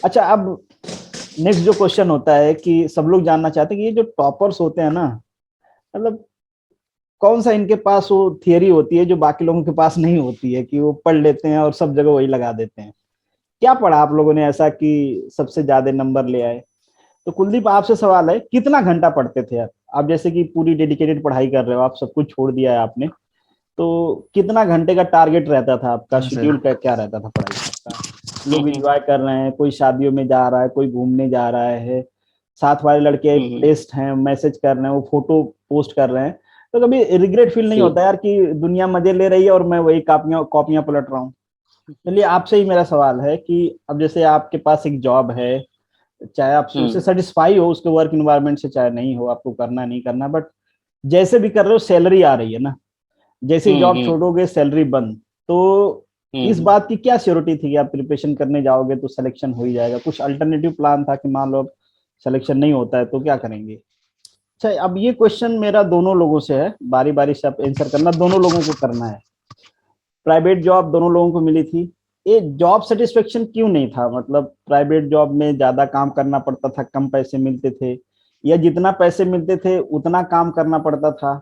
अच्छा, अब नेक्स्ट जो क्वेश्चन होता है कि सब लोग जानना चाहते हैं कि ये जो टॉपर्स होते हैं ना, मतलब कौन सा इनके पास वो थियरी होती है जो बाकी लोगों के पास नहीं होती है, कि वो पढ़ लेते हैं और सब जगह वही लगा देते हैं। क्या पढ़ा आप लोगों ने ऐसा कि सबसे ज्यादा नंबर ले आए? तो कुलदीप, आपसे सवाल है, कितना घंटा पढ़ते थे आप जैसे कि पूरी डेडिकेटेड पढ़ाई कर रहे हो, आप सब कुछ छोड़ दिया है आपने, तो कितना घंटे का टारगेट रहता था आपका, हाँ सर। शेड्यूल का क्या रहता था पढ़ाई का आपका? लोग हम्म एंजॉय कर रहे हैं, कोई शादियों में जा रहा है, कोई घूमने जा रहा है, साथ वाले लड़के हम्म। प्लेस्ड हैं, मैसेज कर रहे हैं, वो फोटो पोस्ट कर रहे हैं, तो कभी रिग्रेट फील नहीं जी। होता यार कि दुनिया मजे ले रही है और मैं वही कॉपियां कॉपियां पलट रहा हूँ? चलिए, आपसे ही मेरा सवाल है कि अब जैसे आपके पास एक जॉब है, चाहे आप उससे हम्म सेटिस्फाई हो, उसके वर्क इन्वायरमेंट से चाहे नहीं हो, आपको करना नहीं करना, बट जैसे भी कर रहे हो सैलरी आ रही है ना, जैसे ही जॉब हम्म। छोड़ोगे सैलरी बंद, तो इस हम्म। बात की क्या श्योरिटी थी कि आप प्रिपरेशन करने जाओगे तो सिलेक्शन हो ही जाएगा? कुछ अल्टरनेटिव प्लान था कि मान लो सिलेक्शन नहीं होता है तो क्या करेंगे? अच्छा, अब ये क्वेश्चन मेरा दोनों लोगों से है, बारी बारी से आप आंसर करना, दोनों लोगों को करना है। प्राइवेट जॉब दोनों लोगों को मिली थी, ये जॉब सेटिस्फेक्शन क्यों नहीं था? मतलब प्राइवेट जॉब में ज्यादा काम करना पड़ता था, कम पैसे मिलते थे, या जितना पैसे मिलते थे उतना काम करना पड़ता था?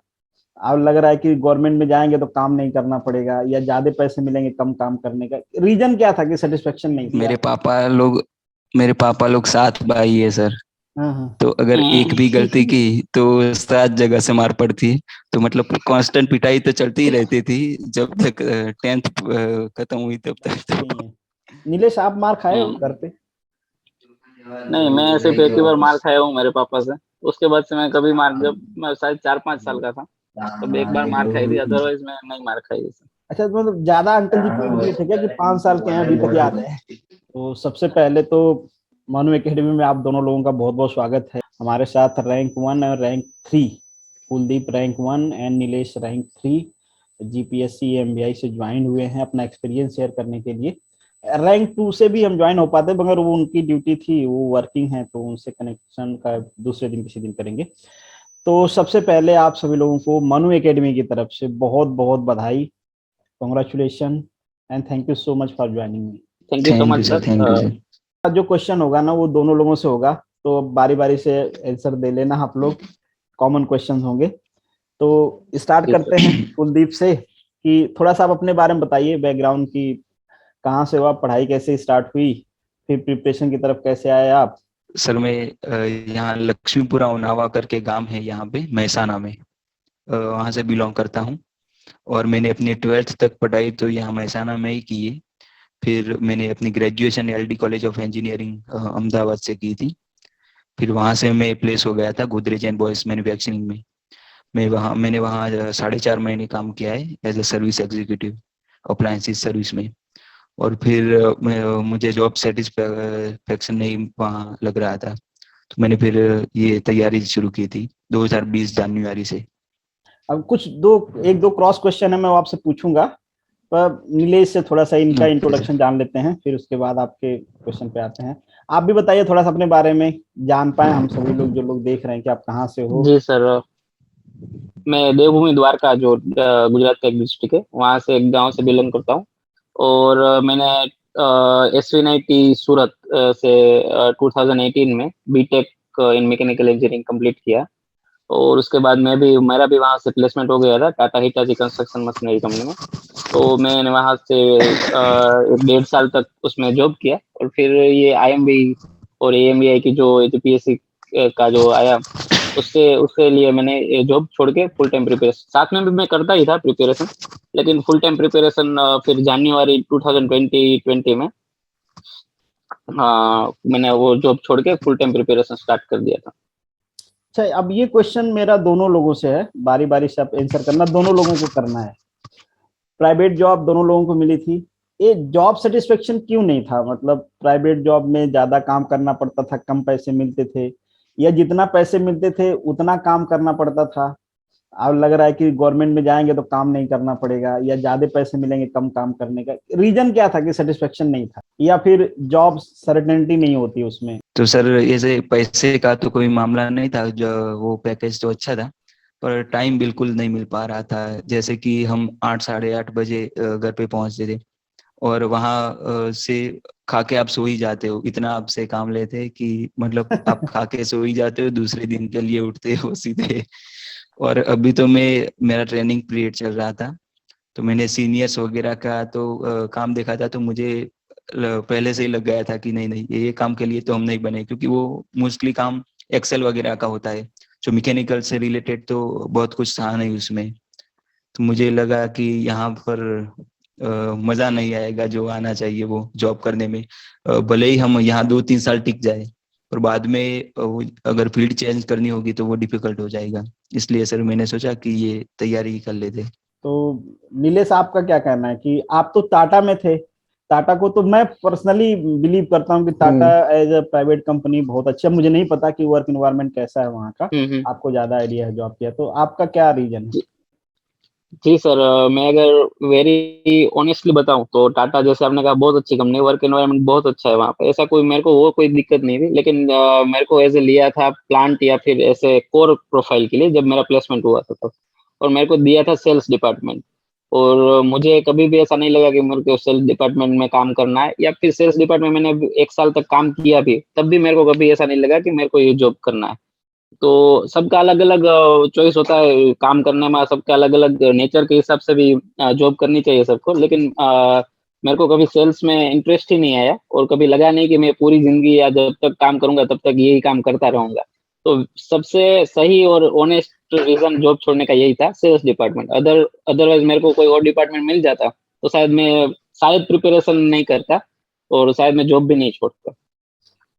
अब लग रहा है कि गवर्नमेंट में जाएंगे तो काम नहीं करना पड़ेगा, या ज्यादा पैसे मिलेंगे कम काम करने का? रीजन क्या था कि सेटिस्फेक्शन नहीं थी मेरे आपको? पापा लोग मेरे पापा लोग 7 भाई है सर। हाँ हाँ। तो अगर एक भी गलती हम्म। की तो 7 जगह से मार पड़ती। तो मतलब कांस्टेंट पिटाई तो चलती ही रहती थी जब तक 10th खत्म हुई तब तक सही तो। है। नीलेश, आप मार खाए हो घर हम्म। पे? नहीं, मैं सिर्फ एक ही बार मार खाया हूँ मेरे पापा से। उसके बाद से मैं कभी मार, जब मैं शायद 4-5 साल का था तब एक बार मार खाई थी, अदरवाइज मैं नहीं मार खाई थी। अच्छा, तो मतलब ज्यादा अंकल जी पीट दिए थे क्या कि 5 साल के हैं अभी तक याद है? तो सबसे पहले तो मनु एकेडमी में आप दोनों लोगों का बहुत बहुत स्वागत है। हमारे साथ रैंक 1 और rank 3, Kuldeep rank 1 and Nilesh rank 3, GPSC MBI से ज्वाइन हुए हैं अपना एक्सपीरियंस शेयर करने के लिए। रैंक 2 से भी हम ज्वाइन हो पाते, मगर वो उनकी ड्यूटी थी, वो वर्किंग है, तो उनसे कनेक्शन का दूसरे दिन किसी दिन करेंगे। तो सबसे पहले आप सभी लोगों को मनु एकेडमी की तरफ से बहुत बहुत बधाई, congratulation, and thank you so much for joining me. Thank you so thank much you sir, sir. Thank you sir. जो क्वेश्चन होगा ना वो दोनों लोगों से होगा, तो बारी बारी से आंसर दे लेना आप लोग, कॉमन क्वेश्चन होंगे। तो स्टार्ट जी करते सर। हैं कुलदीप से, कि थोड़ा सा आप अपने बारे में बताइए, बैकग्राउंड की, कहाँ से हुआ, पढ़ाई कैसे स्टार्ट हुई, फिर प्रिपरेशन की तरफ कैसे आए आप? सर मैं यहाँ लक्ष्मीपुरा उनावा करके गांव है यहाँ पे महसाना में, वहाँ से बिलोंग करता हूँ। और मैंने अपनी 12th तक पढ़ाई तो यहाँ महसाना में ही की है। फिर मैंने अपनी graduation LD college of engineering Ahmedabad से की थी। फिर वहाँ से मैं प्लेस हो गया था गोदरेज एंड बॉयज मैन्युफैक्चरिंग में। मैंने वहाँ 4.5 महीने काम किया है as a service executive appliances service में। और फिर मुझे जॉब सेटिस्फेक्शन नहीं वहाँ लग रहा था, तो मैंने फिर ये तैयारी शुरू की थी 2020 जनवरी से। अब कुछ दो एक दो क्रॉस क्वेश्चन है, मैं वो आपसे पूछूंगा, पर नीलेश से थोड़ा सा इनका ओके सर। इंट्रोडक्शन जान लेते हैं, फिर उसके बाद आपके क्वेश्चन पे आते हैं। आप भी बताइए थोड़ा सा अपने बारे में, जान पाए हम सभी लोग, जो लोग देख रहे हैं कि आप कहाँ से हो। जी सर, मैं देवभूमि द्वारका, जो गुजरात का एक डिस्ट्रिक्ट है, वहाँ से एक गांव से बिलोंग करता हूँ। और मैंने SVNIT सूरत से 2018 में BTech in mechanical engineering complete किया। और उसके बाद मेरा भी वहाँ से प्लेसमेंट हो गया था Tata Hitachi construction machinery company में। तो मैंने वहाँ से 1.5 साल तक उसमें जॉब किया। और फिर ये IMB और AMBI की जो APSC का जो आया, उससे उसके लिए मैंने ये जॉब छोड़ के फुल टाइम प्रिपरेशन, साथ में भी मैं करता ही था प्रिपरेशन, लेकिन फुल टाइम प्रिपरेशन फिर जनवरी 2020 में मैंने वो जॉब छोड़ के फुल टाइम प्रिपरेशन स्टार्ट कर दिया था। अच्छा, अब ये क्वेश्चन मेरा दोनों लोगों से है, बारी बारी से आप आंसर करना, दोनों लोगों को करना है। प्राइवेट जॉब दोनों लोगों को मिली थी, ये जॉब सेटिस्फेक्शन क्यों नहीं था? मतलब प्राइवेट जॉब में ज्यादा काम करना पड़ता था, कम पैसे मिलते थे, या जितना पैसे मिलते थे उतना काम करना पड़ता था? अब लग रहा है कि गवर्नमेंट में जाएंगे तो काम नहीं करना पड़ेगा, या ज्यादा पैसे मिलेंगे कम काम करने का? रीजन क्या था कि सेटिस्फेक्शन नहीं था, या फिर जॉब सर्टेनिटी नहीं होती उसमें? तो सर ऐसे पैसे का तो कोई मामला नहीं था, जो वो पैकेज तो अच्छा था, पर टाइम बिल्कुल नहीं मिल पा रहा था। जैसे कि हम 8 साढ़े 8 बजे घर पे पहुंचते थे, और वहाँ से खा के आप सो ही जाते हो, इतना आपसे काम लेते हैं कि मतलब आप खा के सो ही जाते हो, दूसरे दिन के लिए उठते हो सीधे। और अभी तो मेरा ट्रेनिंग पीरियड चल रहा था, तो मैंने सीनियर्स वगैरह का तो काम देखा था, तो मुझे पहले से ही लग गया था कि नहीं नहीं, ये काम के लिए तो हम नहीं बने, क्योंकि वो मोस्टली काम एक्सेल वगैरह का होता है, जो मैकेनिकल से रिलेटेड तो बहुत कुछ था नहीं उसमें। तो मुझे लगा कि यहाँ पर मजा नहीं आएगा जो आना चाहिए वो जॉब करने में। भले ही हम यहाँ 2-3 साल टिक जाए, पर बाद में अगर फील्ड चेंज करनी होगी तो वो डिफिकल्ट हो जाएगा। इसलिए सर मैंने सोचा कि ये तैयारी कर लेते। तो नीलेश, आपका क्या कहना है कि आप तो टाटा में थे, टाटा को तो मैं पर्सनली बिलीव करता हूँ कि Tata as a private company बहुत अच्छा, मुझे नहीं पता कि वर्क एनवायरनमेंट कैसा है वहाँ का, आपको ज्यादा आइडिया है जॉब किया, तो आपका क्या रीजन है? जी सर, मैं अगर वेरी ऑनेस्टली बताऊं तो टाटा जैसे आपने कहा बहुत अच्छी कंपनी, वर्क एनवायरनमेंट बहुत अच्छा है वहाँ पे, ऐसा कोई मेरे को वो कोई दिक्कत नहीं थी। लेकिन मेरे को ऐसे लिया था प्लांट या फिर ऐसे कोर प्रोफाइल के लिए जब मेरा प्लेसमेंट हुआ था तब, और मेरे को दिया था सेल्स डिपार्टमेंट। और मुझे कभी भी ऐसा नहीं लगा कि मेरे को सेल्स डिपार्टमेंट में काम करना है, या फिर सेल्स डिपार्टमेंट में मैंने 1 साल तक काम किया भी, तब भी मेरे को कभी ऐसा नहीं लगा कि मेरे को ये जॉब करना है। तो सबका अलग अलग चॉइस होता है काम करने में, सबका अलग अलग नेचर के हिसाब से भी जॉब करनी चाहिए सबको। लेकिन मेरे को कभी सेल्स में इंटरेस्ट ही नहीं आया, और कभी लगा नहीं कि मैं पूरी जिंदगी या जब तक काम करूंगा तब तक यही काम करता रहूंगा। तो सबसे सही और ऑनेस्ट रीजन जॉब छोड़ने का यही था, सेल्स डिपार्टमेंट। अदरवाइज मेरे को कोई और डिपार्टमेंट मिल जाता तो शायद प्रिपरेशन नहीं करता, और शायद मैं जॉब भी नहीं छोड़ता।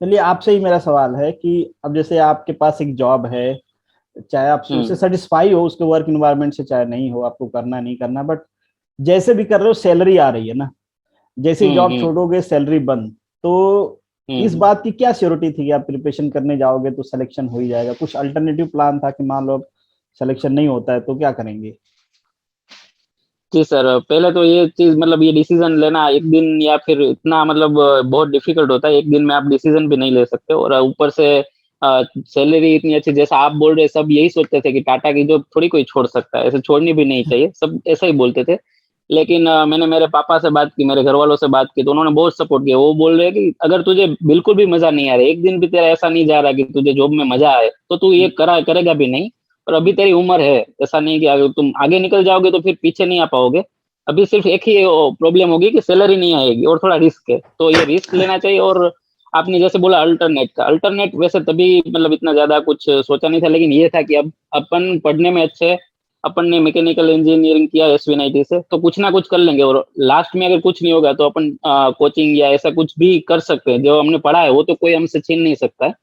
चलिए, आपसे ही मेरा सवाल है कि अब जैसे आपके पास एक जॉब है, चाहे आप उससे सेटिस्फाई हो, उसके वर्क एनवायरनमेंट से चाहे नहीं हो, आपको करना नहीं करना, बट जैसे भी कर रहे हो सैलरी आ रही है ना, जैसे जॉब छोड़ोगे सैलरी बंद, तो इस बात की क्या श्योरिटी थी कि आप प्रिपरेशन करने जाओगे तो सिलेक्शन हो ही जाएगा? कुछ अल्टरनेटिव प्लान था कि मान लो सिलेक्शन नहीं होता है तो क्या करेंगे? जी सर, पहले तो ये चीज मतलब ये डिसीजन लेना एक दिन या फिर इतना मतलब बहुत डिफिकल्ट होता है, एक दिन में आप डिसीजन भी नहीं ले सकते। और ऊपर से सैलरी इतनी अच्छी, जैसा आप बोल रहे, सब यही सोचते थे कि टाटा की जॉब थोड़ी कोई छोड़ सकता है, ऐसे छोड़नी भी नहीं चाहिए, सब ऐसा ही बोलते थे। लेकिन मैंने मेरे पापा से बात की, मेरे घर वालों से बात की, तो उन्होंने बहुत सपोर्ट किया। वो बोल रहे हैं कि अगर तुझे बिल्कुल भी मजा नहीं आ रहा है, एक दिन भी तेरा ऐसा नहीं जा रहा कि तुझे जॉब में मजा आए, तो तू ये करेगा भी नहीं। और अभी तेरी उम्र है, ऐसा नहीं कि अगर तुम आगे निकल जाओगे तो फिर पीछे नहीं आ पाओगे। अभी सिर्फ एक ही प्रॉब्लम होगी कि सैलरी नहीं आएगी और थोड़ा रिस्क है, तो ये रिस्क लेना चाहिए। और आपने जैसे बोला अल्टरनेट वैसे तभी मतलब इतना ज्यादा कुछ सोचा नहीं था, लेकिन ये था कि अब अपन पढ़ने में अच्छे, अपन ने मैकेनिकल इंजीनियरिंग किया SVNIT से, तो कुछ ना कुछ कर लेंगे। और लास्ट में अगर कुछ नहीं होगा तो अपन कोचिंग या ऐसा कुछ भी कर सकते हैं, जो हमने पढ़ा है वो तो कोई हमसे छीन नहीं सकता है,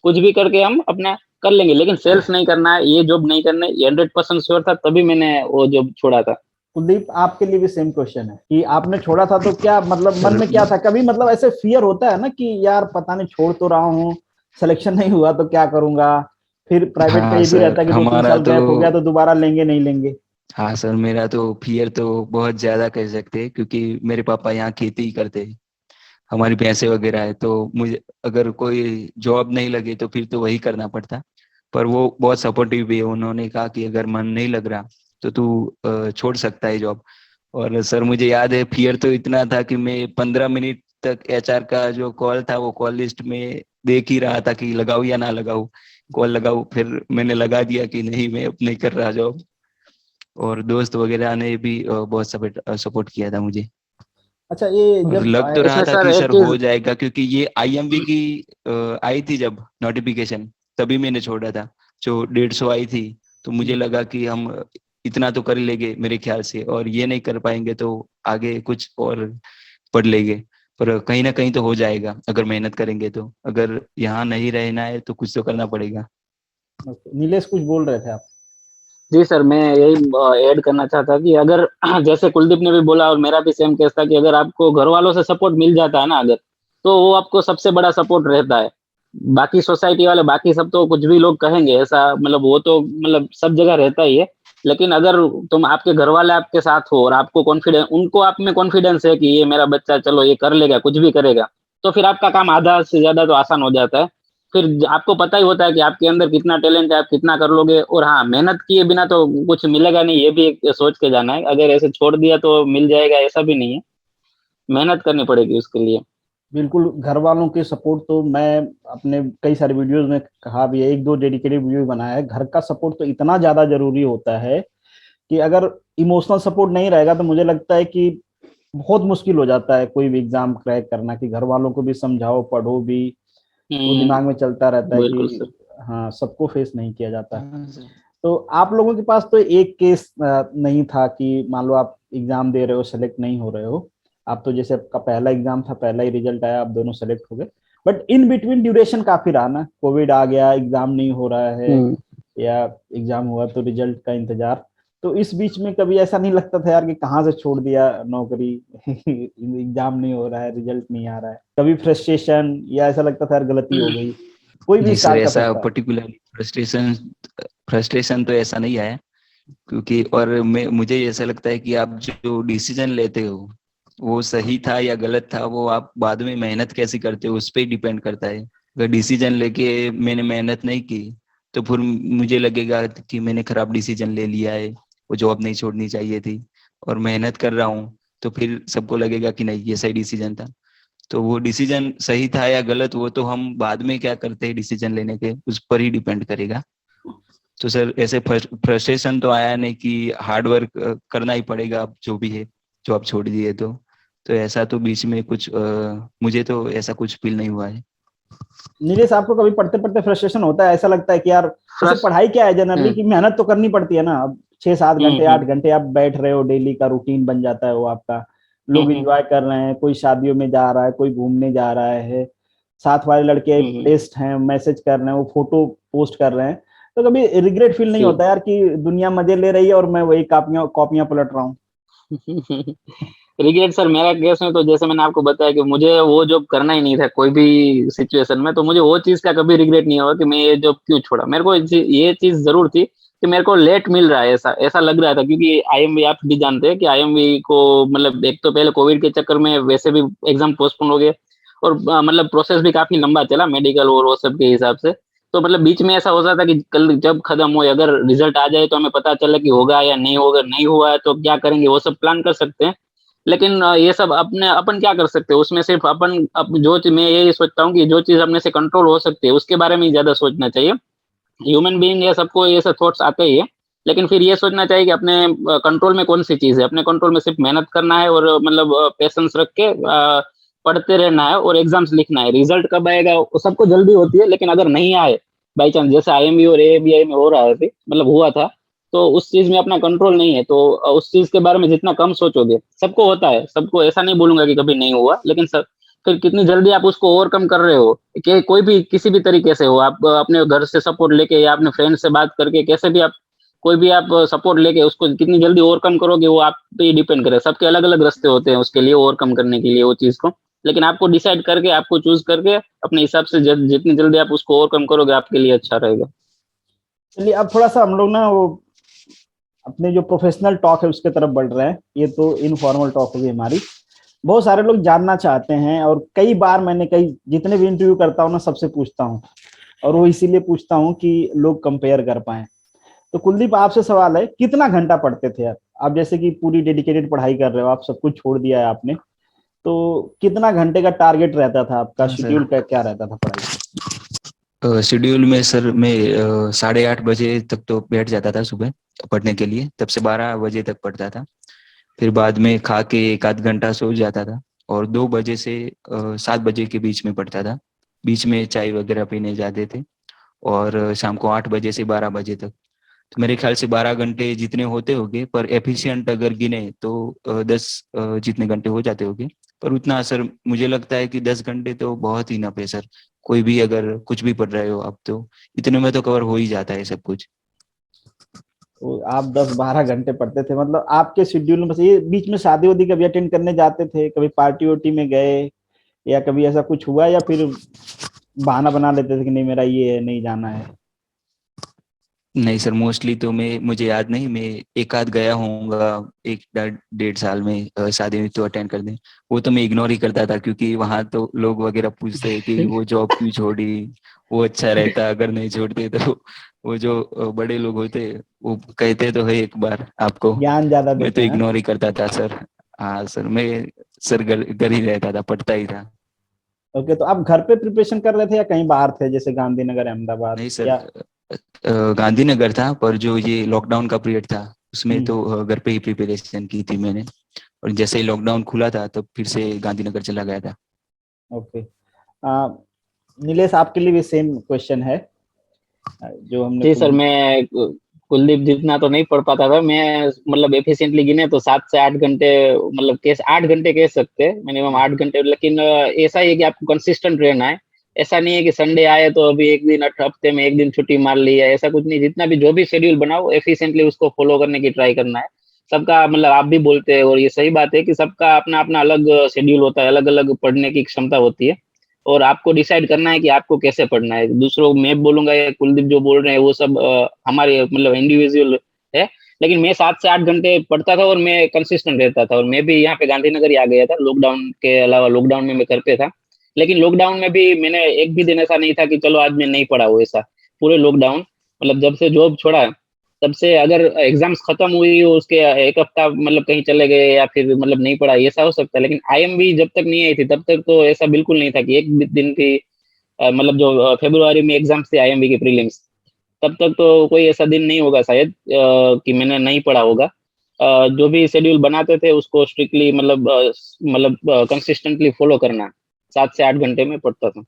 कुछ भी करके हम अपना कर लेंगे। लेकिन सेल्स नहीं करना है, ये जॉब नहीं करना है, ये 100% श्योर था, तभी मैंने वो जॉब छोड़ा था। कुलदीप, आपके लिए भी सेम क्वेश्चन है कि आपने छोड़ा था तो क्या मतलब मन सर में क्या था? कभी मतलब ऐसे फियर होता है ना कि यार पता नहीं, छोड़ तो रहा हूँ, सिलेक्शन नहीं हुआ तो क्या करूंगा, फिर प्राइवेट का हाँ ये भी सर, रहता है कि 2-3 साल हमारा तो गैप हो गया तो दोबारा लेंगे नहीं लेंगे। हाँ सर, मेरा तो फियर तो बहुत ज्यादा कह सकते हैं, क्योंकि मेरे पापा यहाँ खेती ही करते हैं, हमारी भैंसे वगैरह है, तो मुझे अगर कोई जॉब नहीं लगे तो फिर तो वही करना पड़ता। पर वो बहुत सपोर्टिव भी है, उन्होंने कहा कि अगर मन नहीं लग रहा तो तू छोड़ सकता है जॉब। और सर मुझे याद है, फियर तो इतना था कि मैं 15 मिनट तक HR का जो कॉल था वो कॉल लिस्ट में देख ही रहा था कि लगाऊं या ना लगाऊं, कॉल लगाऊं। फिर मैंने लगा दिया कि नहीं, मैं अब नहीं कर रहा जॉब। और दोस्त वगैरह ने भी बहुत सपोर्ट किया था मुझे। अच्छा, ये और जब लग तो रहा इसमें था सर कि एक सर चीज, हो जाएगा, क्योंकि ये IMV की आई थी जब नोटिफिकेशन, तभी मैंने छोड़ा था, जो 150 आई थी। तो मुझे लगा कि हम इतना तो कर लेंगे मेरे ख्याल से, और ये नहीं कर पाएंगे तो आगे कुछ और पढ़ लेंगे। पर कहीं ना कहीं तो हो जाएगा अगर मेहनत करेंगे तो, अगर यहाँ नहीं रहना है तो कुछ तो करना पड़ेगा। नीलेश कुछ बोल रहे थे आप? जी सर, मैं यही ऐड करना चाहता कि अगर जैसे कुलदीप ने भी बोला और मेरा भी सेम केस था कि अगर आपको घर वालों से सपोर्ट मिल जाता है ना अगर, तो वो आपको सबसे बड़ा सपोर्ट रहता है। बाकी सोसाइटी वाले बाकी सब तो कुछ भी लोग कहेंगे ऐसा, मतलब वो तो मतलब सब जगह रहता ही है। लेकिन अगर तुम आपके घर वाले आपके साथ हो और आपको कॉन्फिडेंस, उनको आप में कॉन्फिडेंस है कि ये मेरा बच्चा चलो ये कर लेगा, कुछ भी करेगा, तो फिर आपका काम आधा से ज्यादा तो आसान हो जाता है। फिर आपको पता ही होता है कि आपके अंदर कितना टैलेंट है, आप कितना कर लोगे। और हाँ, मेहनत किए बिना तो कुछ मिलेगा नहीं, ये भी एक सोच के जाना है। अगर ऐसे छोड़ दिया तो मिल जाएगा, ऐसा भी नहीं है, मेहनत करनी पड़ेगी उसके लिए। बिल्कुल, घर वालों के सपोर्ट तो मैं अपने कई सारे वीडियोस में कहा भी है, एक दो डेडिकेटेड वीडियो बनाया है। घर का सपोर्ट तो इतना ज्यादा जरूरी होता है कि अगर इमोशनल सपोर्ट नहीं रहेगा तो मुझे लगता है कि बहुत मुश्किल हो जाता है कोई भी एग्जाम क्रैक करना, कि घर वालों को भी समझाओ, पढ़ो भी, वो दिमाग में चलता रहता है बिल्कुल कि सर। हाँ, सबको फेस नहीं किया जाता। हाँ सर। तो आप लोगों के पास तो एक केस नहीं था कि मान लो आप एग्जाम दे रहे हो, सेलेक्ट नहीं हो रहे हो। आप तो जैसे आपका पहला एग्जाम था, पहला ही रिजल्ट आया, आप दोनों सेलेक्ट हो गए। बट इन बिटवीन ड्यूरेशन काफी रहा ना, कोविड आ गया, एग्जाम नहीं हो रहा है, हम्म। या एग्जाम हुआ तो रिजल्ट का इंतजार। तो इस बीच में कभी ऐसा नहीं लगता था यार कि कहाँ से छोड़ दिया नौकरी, एग्जाम नहीं हो रहा है, रिजल्ट नहीं आ रहा है, कभी फ्रस्ट्रेशन या ऐसा लगता था यार गलती हो गई? कोई भी नहीं सर, स्टार्ट कर ऐसा सकता है। पर्टिकुलर फ्रस्ट्रेशन फ्रस्ट्रेशन तो ऐसा नहीं आया, क्योंकि और मैं मुझे ऐसा लगता है कि आप जो डिसीजन लेते हो वो सही था या गलत था, वो आप बाद में मेहनत कैसी करते हो उस पर डिपेंड करता है। अगर डिसीजन लेके मैंने मेहनत नहीं की तो फिर मुझे लगेगा कि मैंने खराब डिसीजन ले लिया है, वो जॉब नहीं छोड़नी चाहिए थी। और मेहनत कर रहा हूँ तो फिर सबको लगेगा कि नहीं, ये सही डिसीजन था। तो वो डिसीजन सही था या गलत, वो तो हम बाद में क्या करते हैं डिसीजन लेने के उस पर ही डिपेंड करेगा। तो सर ऐसे फ्रस्ट्रेशन तो आया नहीं कि हार्ड वर्क करना ही पड़ेगा अब जो भी है, जो आप छोड़ दिए तो ऐसा तो बीच में कुछ मुझे तो ऐसा कुछ फील नहीं हुआ है। नीलेश, आपको कभी पढ़ते पढ़ते फ्रस्ट्रेशन होता है, ऐसा लगता है कि यार जैसे फ्रस्ट पढ़ाई क्या है जनरली हम्म कि मेहनत तो करनी पड़ती है ना, अब 6 7 घंटे हम्म 8 घंटे आप बैठ रहे हो, डेली का रूटीन बन जाता है वो आपका। लोग हम्म एंजॉय कर रहे हैं, कोई शादियों में जा रहा है, कोई घूमने जा रहा है, साथ वाले लड़के हम्म टेस्ट हैं, मैसेज कर रहे हैं, वो फोटो पोस्ट कर रहे हैं। तो कभी रिग्रेट फील नहीं जी। होता यार कि दुनिया मजे ले रही है और मैं वही कॉपियां कॉपियां पलट रहा हूँ? रिग्रेट सर, मेरा केस में तो जैसे मैंने आपको बताया कि मुझे वो जॉब करना ही नहीं था कोई भी सिचुएशन में, तो मुझे वो चीज का कभी रिग्रेट नहीं हुआ कि मैं ये जॉब क्यों छोड़ा। मेरे को ये चीज जरूर थी कि मेरे को लेट मिल रहा है, ऐसा ऐसा लग रहा था, क्योंकि आईएमवी आप भी जानते हैं कि आईएमवी को मतलब एक तो पहले कोविड के चक्कर में वैसे भी एग्जाम पोस्टपोन हो गए, और मतलब प्रोसेस भी काफी लंबा चला मेडिकल और वो सब के हिसाब से। तो मतलब बीच में ऐसा हो जाता कि कल जब खत्म हो, अगर रिजल्ट आ जाए तो हमें पता चले कि होगा या नहीं होगा, नहीं हुआ है तो क्या करेंगे, वो सब प्लान कर सकते हैं। लेकिन ये सब अपने अपन क्या कर सकते हैं उसमें, सिर्फ अपन जो चीज मैं यही सोचता हूँ कि जो चीज अपने से कंट्रोल हो सकती है उसके बारे में ही ज्यादा सोचना चाहिए। ह्यूमन बीइंग है, सबको ये सब थॉट्स आते ही है, लेकिन फिर ये सोचना चाहिए कि अपने कंट्रोल में कौन सी चीज है। अपने कंट्रोल में सिर्फ मेहनत करना है और मतलब पेशेंस रख के पढ़ते रहना है और एग्जाम्स लिखना है। रिजल्ट कब आएगा वो सबको जल्दी होती है, लेकिन अगर नहीं आए बाई चांस, जैसे आईएमबी और एएबीआई में हो रहा है मतलब हुआ था, तो उस चीज में अपना कंट्रोल नहीं है, तो उस चीज के बारे में जितना कम सोचोगे, सबको होता है, सबको ऐसा नहीं बोलूंगा कि कभी नहीं हुआ, लेकिन सब फिर कितनी जल्दी आप उसको ओवरकम कर रहे हो, कि कोई भी किसी भी तरीके से हो, आप अपने घर से सपोर्ट लेके या अपने फ्रेंड से बात करके कैसे भी आप कोई भी आप सपोर्ट लेके उसको कितनी जल्दी ओवरकम करोगे, वो आप पे डिपेंड करे। सबके अलग अलग रास्ते होते हैं उसके लिए ओवरकम करने के लिए वो चीज को, लेकिन आपको डिसाइड करके, आपको चूज करके अपने हिसाब से जितनी जल्दी आप उसको ओवरकम करोगे आपके लिए अच्छा रहेगा। चलिए अब थोड़ा सा हम लोग ना वो अपने जो प्रोफेशनल टॉक है उसके तरफ बढ़ रहे हैं। ये तो इनफॉर्मल टॉक होगी हमारी। बहुत सारे लोग जानना चाहते हैं, और कई बार मैंने कई जितने भी इंटरव्यू करता हूँ ना, सबसे पूछता हूँ, और वो इसीलिए पूछता हूँ कि लोग कंपेयर कर पाए। तो कुलदीप, आपसे सवाल है, कितना घंटा पढ़ते थे आप जैसे कि पूरी डेडिकेटेड पढ़ाई कर रहे हो, आप सब कुछ छोड़ दिया है आपने, तो कितना घंटे का टारगेट रहता था आपका, हाँ सर, शेड्यूल का क्या रहता था पढ़ाई का? शेड्यूल में सर मैं 8:30 बजे तक तो बैठ जाता था सुबह पढ़ने के लिए, तब से 12 बजे तक पढ़ता था। फिर बाद में खा के 1 आध घंटा सो जाता था, और 2 बजे से 7 बजे के बीच में पढ़ता था। बीच में चाय वगैरह पीने जाते थे, और शाम को 8 बजे से 12 बजे तक। तो मेरे ख्याल से 12 घंटे जितने होते होंगे, पर एफिशिएंट अगर गिने तो 10 जितने घंटे हो जाते होंगे। पर उतना सर मुझे लगता है कि 10 घंटे तो बहुत ही नफ है सर। कोई भी अगर कुछ भी पढ़ रहे हो आप तो इतने में तो कवर हो ही जाता है सब कुछ। तो आप 10 12 घंटे पढ़ते थे, मतलब आपके शेड्यूल में बस ये बीच में शादी वादी कभी अटेंड करने जाते थे, कभी पार्टी वार्टी में गए, या कभी ऐसा कुछ हुआ, या फिर बहाना बना लेते थे कि नहीं मेरा ये है, नहीं जाना है? नहीं सर, मोस्टली तो मुझे याद नहीं, मैं एक आध गया होऊंगा 1 डेढ़ साल में शादी में तो अटेंड कर दें। वो तो मैं इग्नोर ही करता था, क्योंकि वहां तो लोग वगैरह पूछते हैं कि वो जॉब क्यों छोड़ी, वो अच्छा रहता अगर नहीं छोड़ते तो। वो जो बड़े लोग होते वो कहते तो है एक बार आपको। ज्ञान ज्यादा मैं देते तो हैं। इग्नोर ही करता था सर। हाँ सर, मैं सर घर घर ही रहता था, पढ़ता ही था। ओके, तो आप घर पे प्रिपरेशन कर रहे थे या कहीं बाहर थे, जैसे गांधीनगर, अहमदाबाद नहीं सर, या? गांधीनगर था, पर जो ये लॉकडाउन का पीरियड था उसमें हम्म, तो घर पे ही प्रिपरेशन की थी मैंने। और जैसे ही लॉकडाउन खुला था तब फिर से गांधीनगर चला गया था। ओके। आ, नीलेश, आपके लिए भी सेम क्वेश्चन है जो हमने जी सर, कुलदीप। मैं कुलदीप जितना तो नहीं पढ़ पाता था मैं, मतलब एफिशिएंटली गिने तो 7 से 8 घंटे, मतलब कैसे 8 घंटे कह सकते हैं मिनिमम 8 घंटे, लेकिन ऐसा ही है कि आपको कंसिस्टेंट रहना है। ऐसा नहीं है कि संडे आए तो अभी एक दिन हफ्ते में एक दिन छुट्टी मार ली है, ऐसा कुछ नहीं। जितना भी जो भी शेड्यूल बनाओ एफिशिएंटली उसको फॉलो करने की ट्राई करना है। सबका मतलब आप भी बोलते हैं और ये सही बात है कि सबका अपना अपना अलग शेड्यूल होता है, अलग अलग पढ़ने की क्षमता होती है। और आपको डिसाइड करना है कि आपको कैसे पढ़ना है। दूसरों को मैं बोलूंगा या कुलदीप जो बोल रहे हैं वो सब हमारे मतलब इंडिविजुअल है। लेकिन मैं 7 से 8 घंटे पढ़ता था और मैं कंसिस्टेंट रहता था, और मैं भी यहाँ पे गांधीनगर ही आ गया था लॉकडाउन के अलावा। लॉकडाउन में मैं घर पे था, लेकिन लॉकडाउन में भी मैंने एक भी दिन ऐसा नहीं था कि चलो आज मैं नहीं पढ़ा हूँ, ऐसा। पूरे लॉकडाउन मतलब जब से जॉब छोड़ा तब से, अगर एग्जाम्स खत्म हुई हो उसके एक हफ्ता मतलब कहीं चले गए या फिर मतलब नहीं पढ़ा, ऐसा हो सकता है। लेकिन आईएमबी जब तक नहीं आई थी तब तक तो ऐसा बिल्कुल नहीं था कि एक दिन की मतलब जो फरवरी में एग्जाम्स थे आईएमबी के प्रीलिम्स, तब तक तो कोई ऐसा दिन नहीं होगा शायद कि मैंने नहीं पढ़ा होगा। जो भी शेड्यूल बनाते थे उसको स्ट्रिक्टली मतलब कंसिस्टेंटली फॉलो करना। 7 से 8 घंटे में पढ़ता था।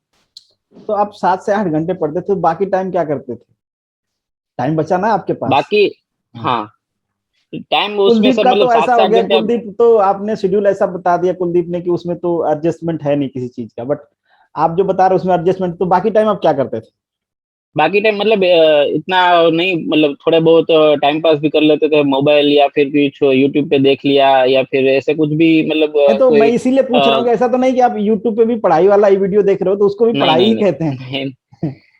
तो आप 7 से 8 घंटे पढ़ते थे, बाकी टाइम क्या करते थे? टाइम बचा ना आपके पास? बाकी हाँ। हाँ, टाइम उसमें कुलदीप सर का मतलब तो सात ऐसा से हो आठ गया, घंटे अब। कुलदीप तो आपने शेड्यूल ऐसा बता दिया कुलदीप ने कि उसमें तो एडजस्टमेंट है नहीं किसी चीज का, बट आप जो बता रहे हो उसमें एडजस्टमेंट, तो बाकी टाइम आप क्या करते थे? बाकी टाइम मतलब इतना नहीं, मतलब थोड़े बहुत टाइम पास भी कर लेते थे, मोबाइल या फिर कुछ यूट्यूब पे देख लिया या फिर ऐसे कुछ भी मतलब नहीं, तो मैं कोई इसीलिए पूछ रहा हूँ कि नहीं ऐसा तो नहीं कि आप यूट्यूब पे भी पढ़ाई वाला ही वीडियो देख रहे हो, तो उसको भी नहीं पढ़ाई ही नहीं कहते हैं। नहीं,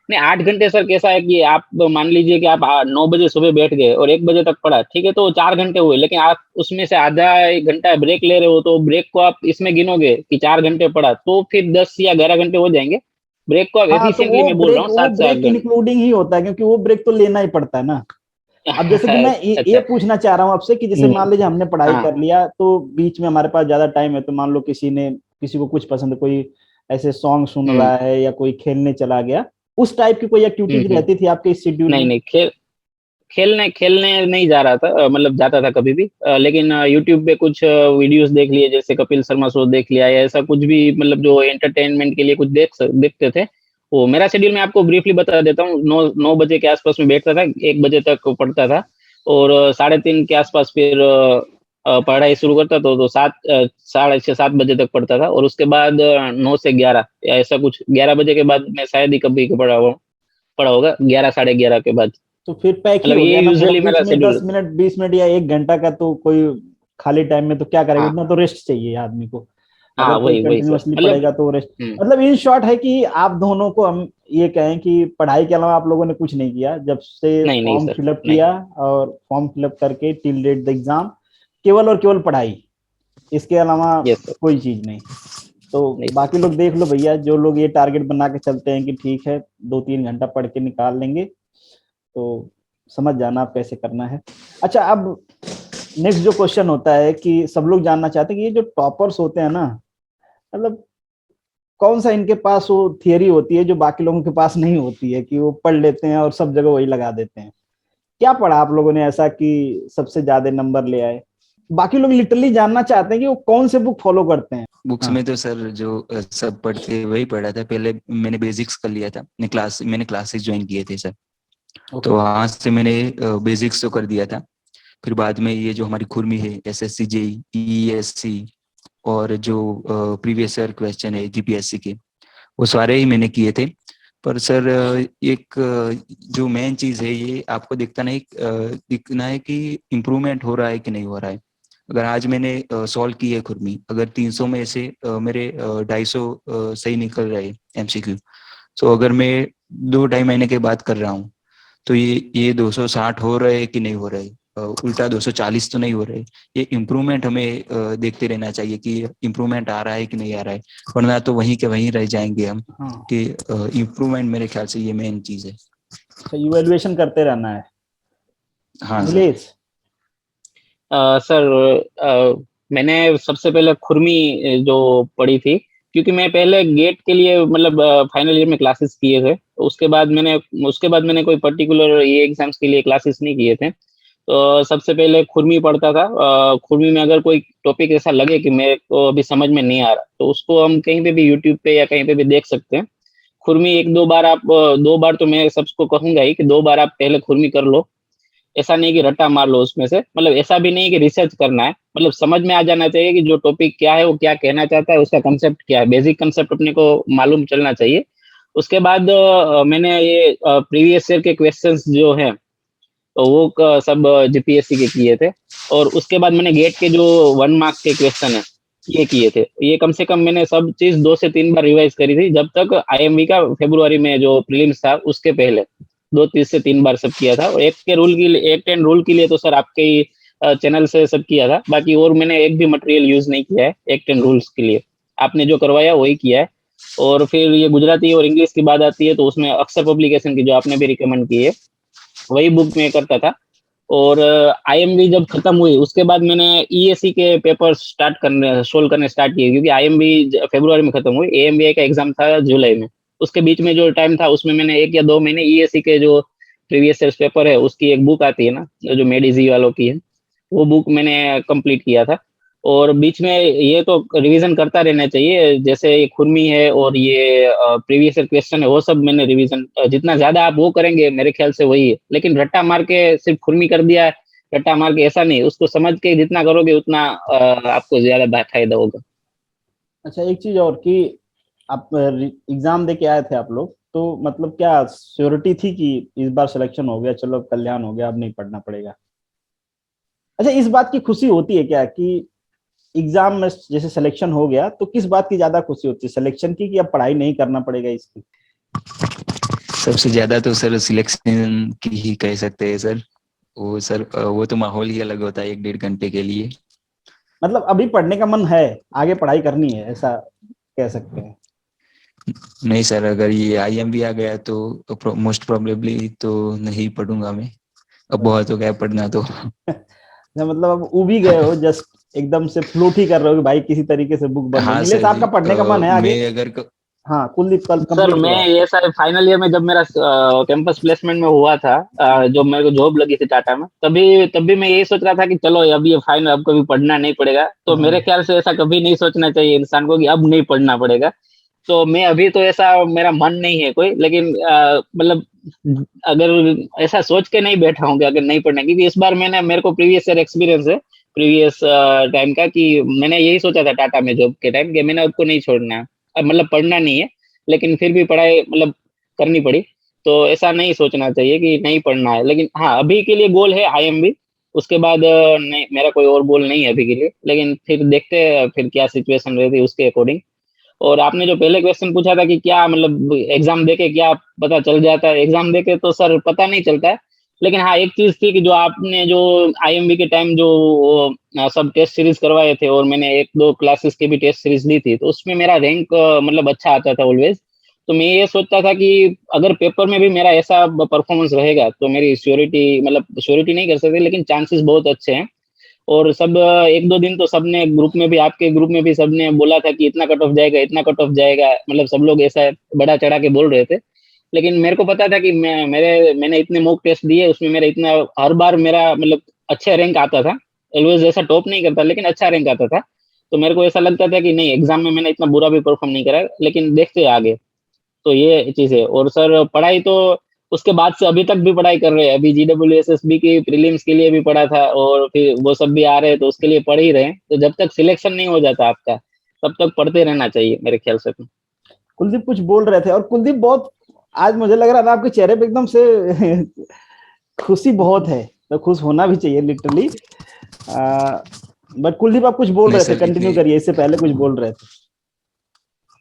नहीं 8 घंटे सर कैसा है कि आप मान लीजिए कि आप 9 बजे सुबह बैठ गए और 1 बजे तक पढ़ा, ठीक है, तो 4 घंटे हुए। लेकिन आप उसमें से आधा 1 घंटा ब्रेक ले रहे हो, तो ब्रेक को आप इसमें गिनोगे कि 4 घंटे पढ़ा, तो फिर 10 या 11 घंटे हो जाएंगे। ब्रेक को आप हाँ, तो एफिशिएंटली मैं बोल रहा हूँ वो 7 से 8 ब्रेक घंटे। इंक्लूडिंग ही होता है, क्योंकि वो ब्रेक तो लेना ही पड़ता है ना। अब जैसे कि मैं ये अच्छा। पूछना चाह रहा हूँ आपसे कि जैसे मान लीजिए हमने पढ़ाई हाँ। कर लिया, तो बीच में हमारे पास ज्यादा टाइम है, तो मान लो किसी को कुछ पसंद है, कोई ऐसे सॉन्ग सुन हम्म रहा है या कोई खेलने चला गया, उस टाइप की कोई एक्टिविटीज हम्म। रहती थी आपके इस शेड्यूल नहीं में? नहीं, खेलने खेलने नहीं जा रहा था, मतलब जाता था कभी भी, लेकिन यूट्यूब पे कुछ वीडियोस देख लिए, जैसे कपिल शर्मा शो देख लिया या ऐसा कुछ भी, मतलब जो एंटरटेनमेंट के लिए कुछ देखते थे। वो मेरा शेड्यूल मैं आपको ब्रीफली बता देता हूँ। 9 बजे के आसपास में बैठता था, 1 बजे तक पढ़ता था, और 3:30 के आसपास फिर पढ़ाई शुरू करता था, तो 6:30 7 बजे तक पढ़ता था, और उसके बाद 9 से 11 या ऐसा कुछ, 11 बजे के बाद मैं शायद ही कभी पढ़ा होगा, 11 साढ़े 11 के बाद। तो फिर पैक ही मतलब हो ये गया ना, यूजुअली मतलब बीच मेरा में शेड्यूल। 10 मिनट, 20 मिनट या 1 घंटा का तो कोई खाली टाइम में तो क्या करेगा, हाँ उतना तो रेस्ट चाहिए आदमी को। हाँ, अगर कोई वही वही सर, कंटिन्यूअसली मतलब। पढ़ेगा तो रेस्ट। हम्म। मतलब इन शॉर्ट है कि आप दोनों को हम ये कहें कि पढ़ाई के अलावा आप लोगों ने कुछ नहीं किया जब से नहीं नहीं फॉर्म सर, फिलअप नहीं। किया, और फॉर्म फिलअप करके टिल डेट द एग्जाम, केवल और केवल पढ़ाई, इसके अलावा यस सर। कोई चीज नहीं। तो नहीं सर। बाकी लोग देख लो भैया, जो लोग ये टारगेट बना के चलते हैं कि ठीक है 2-3 घंटा पढ़ के निकाल लेंगे, तो समझ जाना आप कैसे करना है। अच्छा, अब नेक्स्ट जो क्वेश्चन होता है कि सब लोग जानना चाहते हैं कि ये जो टॉपर्स होते हैं ना, मतलब कौन सा इनके पास वो थियरी होती है जो बाकी लोगों के पास नहीं होती है, कि वो पढ़ लेते हैं और सब जगह वही लगा देते हैं? क्या पढ़ा आप लोगों ने ऐसा कि सबसे ज्यादा नंबर ले आए? बाकी लोग लिटरली जानना चाहते हैं कि वो कौन से बुक फॉलो करते हैं। बुक्स हाँ। में तो सर जो सब पढ़ते वही पढ़ा था। पहले मैंने बेसिक्स कर लिया था, मैंने क्लासेस ज्वाइन किए थे सर। तो ओके। वहां से मैंने बेसिक्स तो कर दिया था। फिर बाद में ये जो हमारी खुरमी है, एसएससी जेई, ईएससी, और जो प्रीवियस ईयर क्वेश्चन है जीपीएससी के, वो सारे ही मैंने किए थे। पर सर एक जो मेन चीज है, ये आपको दिखना है कि इम्प्रूवमेंट हो रहा है कि नहीं हो रहा है। अगर आज मैंने सॉल्व की है खुरमी, अगर 300 में से मेरे 250 सही निकल रहे एमसीक्यू, तो अगर मैं 2 ढाई महीने के बाद कर रहा हूँ, तो ये 260 हो रहे हैं कि नहीं हो रहे, उल्टा 240 तो नहीं हो रहे। ये इम्प्रूवमेंट हमें देखते रहना चाहिए कि इम्प्रूवमेंट आ रहा है कि नहीं आ रहा है, वरना तो वहीं के वहीं रह जाएंगे हम। हाँ। कि इम्प्रूवमेंट मेरे ख्याल से ये मेन चीज है। अच्छा, इवैल्यूएशन करते रहना है। हाँ सर। नीलेश। सर मैंने सबसे पहले खुरमी जो पढ़ी थी, क्योंकि मैं पहले गेट के लिए मतलब फाइनल ईयर में क्लासेस किए थे, तो उसके बाद मैंने कोई पर्टिकुलर ये एग्जाम्स के लिए क्लासेस नहीं किए थे। तो सबसे पहले खुरमी पढ़ता था। खुरमी में अगर कोई टॉपिक ऐसा लगे कि मेरे को अभी समझ में नहीं आ रहा, तो उसको हम कहीं पे भी यूट्यूब पे या कहीं पे भी देख सकते हैं। खुरमी एक दो बार आप 2 बार तो मैं सबको कहूंगा ही कि 2 बार आप पहले खुरमी कर लो। ऐसा नहीं कि रट्टा मार लो उसमें से, मतलब ऐसा भी नहीं कि रिसर्च करना है, मतलब समझ में आ जाना चाहिए कि जो टॉपिक क्या है, वो क्या कहना चाहता है, उसका कंसेप्ट क्या है, बेसिक कंसेप्ट अपने को मालूम चलना चाहिए। उसके बाद मैंने ये प्रीवियस ईयर के क्वेश्चंस जो हैं, तो वो सब जीपीएससी के किए थे। और उसके बाद मैंने गेट के जो 1 मार्क्स के क्वेश्चन है, ये किए थे। ये कम से कम मैंने सब चीज 2 से 3 बार रिवाइज करी थी, जब तक आईएमवी का फरवरी में जो प्रीलिम्स था उसके पहले 2 से 3 बार सब किया था। और एक 10 रूल के लिए तो सर आपके ही चैनल से सब किया था, बाकी और मैंने एक भी मटेरियल यूज नहीं किया है एक 10 रूल्स के लिए। आपने जो करवाया वही किया है। और फिर ये गुजराती और इंग्लिश की बात आती है, तो उसमें अक्षर पब्लिकेशन की जो आपने भी रिकमेंड की है, वही बुक में करता था। और आईएमबी जब खत्म हुई उसके बाद मैंने ईएससी के पेपर सोल्व करने स्टार्ट किए, क्योंकि आईएमबी फरवरी में खत्म हुई, एएमबीआई का एग्जाम था जुलाई में। उसके बीच में जो टाइम था उसमें मैंने 1 या 2 महीने ईएससी के जो प्रीवियस ईयर पेपर है उसकी एक बुक आती है ना, जो मेडिजी वालों की है, वो बुक मैंने कंप्लीट किया था। और बीच में ये तो रिवीजन करता रहना चाहिए, जैसे ये खुरमी है और ये प्रीवियस ईयर क्वेश्चन है, वो सब मैंने रिवीजन जितना ज्यादा आप वो करेंगे मेरे ख्याल से वही है। लेकिन रट्टा मार के सिर्फ खुरमी कर दिया, रट्टा मार के ऐसा नहीं, उसको समझ के जितना करोगे उतना आपको ज्यादा फायदा होगा। अच्छा, एक चीज और कि आप एग्जाम दे के आए थे आप लोग, तो मतलब क्या श्योरिटी थी कि इस बार सिलेक्शन हो गया, चलो कल्याण हो गया, अब नहीं पढ़ना पड़ेगा? अच्छा, इस बात की खुशी होती है क्या कि एग्जाम में जैसे सिलेक्शन हो गया, तो किस बात की ज्यादा खुशी होती है, सिलेक्शन की कि अब पढ़ाई नहीं करना पड़ेगा इसकी? सबसे ज्यादा तो सर सिलेक्शन की ही कह सकते हैं सर। वो तो माहौल ही अलग होता है 1-1.5 घंटे के लिए। मतलब अभी पढ़ने का मन है, आगे पढ़ाई करनी है, ऐसा कह सकते हैं? नहीं सर, अगर ये आईएमबी आ गया तो मोस्ट प्रोबेबली तो नहीं पढ़ूंगा मैं। अब बहुत हो गया पढ़ना तो। मतलब अब उब ही गए हो, जस्ट एकदम से फ्लोट ही कर रहे हो कि भाई किसी तरीके से बुक बंद हो। हाँ नीलेश, सर जी, आपका पढ़ने का मन है आगे? मैं अगर हाँ, कुलदीप, कल सर कंप्लीट मैं करो आप। ये सर फाइनल ईयर में जब मेरा कैंपस प्लेसमेंट में हुआ था, जो मेरे को जॉब लगी थी टाटा में, तभी मैं यही सोच रहा था कि चलो अब ये फाइनल, अब कभी पढ़ना नहीं पड़ेगा। तो मेरे हाँ। ख्याल से ऐसा कभी नहीं सोचना चाहिए इंसान को कि अब नहीं पढ़ना पड़ेगा। तो मैं अभी तो ऐसा मेरा मन नहीं है कोई, लेकिन मतलब अगर ऐसा सोच के नहीं बैठा हूँ कि अगर नहीं पढ़ना, क्योंकि इस बार मेरे को प्रीवियस ईयर एक्सपीरियंस है, प्रीवियस टाइम का, कि मैंने यही सोचा था टाटा में जॉब के टाइम कि मैंने आपको नहीं छोड़ना है, अब मतलब पढ़ना नहीं है, लेकिन फिर भी पढ़ाई मतलब करनी पड़ी। तो ऐसा नहीं सोचना चाहिए कि नहीं पढ़ना है, लेकिन हाँ अभी के लिए गोल है आईएमबी। उसके बाद नहीं, मेरा कोई और गोल नहीं है अभी के लिए, लेकिन फिर देखते हैं फिर क्या सिचुएशन रहती है उसके अकॉर्डिंग। और आपने जो पहले क्वेश्चन पूछा था कि क्या मतलब एग्जाम देके क्या पता चल जाता है, एग्जाम देके तो सर पता नहीं चलता है। लेकिन हाँ एक चीज थी कि जो आपने जो आईएमबी के टाइम जो सब टेस्ट सीरीज करवाए थे, और मैंने 1-2 क्लासेस की भी टेस्ट सीरीज ली थी, तो उसमें मेरा रैंक मतलब अच्छा आता था ऑलवेज। तो मैं ये सोचता था कि अगर पेपर में भी मेरा ऐसा परफॉर्मेंस रहेगा तो मेरी श्योरिटी, मतलब श्योरिटी नहीं कर सकते लेकिन चांसेस बहुत अच्छे हैं। और सब 1-2 दिन तो सबने ग्रुप में भी, आपके ग्रुप में भी सबने बोला था कि इतना कट ऑफ जाएगा, इतना कट ऑफ जाएगा, मतलब सब लोग ऐसा बड़ा चढ़ा के बोल रहे थे। लेकिन मेरे को पता था कि मैंने इतने मॉक टेस्ट दिए, उसमें मेरा इतना हर बार मेरा मतलब अच्छा रैंक आता था। ऑलवेज ऐसा टॉप नहीं करता, लेकिन अच्छा रैंक आता था। तो मेरे को ऐसा लगता था कि नहीं, एग्जाम में मैंने इतना बुरा भी परफॉर्म नहीं करा, लेकिन देखते हैं आगे। तो ये चीज है। और सर पढ़ाई तो उसके बाद से अभी तक भी पढ़ाई कर रहे हैं, अभी GWSSB की प्रीलिम्स के लिए भी पढ़ा था, और फिर वो सब भी आ रहे हैं तो उसके लिए पढ़ ही रहे हैं। तो जब तक सिलेक्शन नहीं हो जाता आपका, तब तक पढ़ते रहना चाहिए मेरे ख्याल से तो। कुलदीप कुछ बोल रहे थे, और कुलदीप बहुत, आज मुझे लग रहा था आपके चेहरे पे एकदम से खुशी बहुत है, तो खुश होना भी चाहिए लिटरली। बट कुलदीप, आप कुछ बोल नहीं रहे थे, सर कंटिन्यू देखिए, करिए, इससे पहले कुछ बोल रहे थे।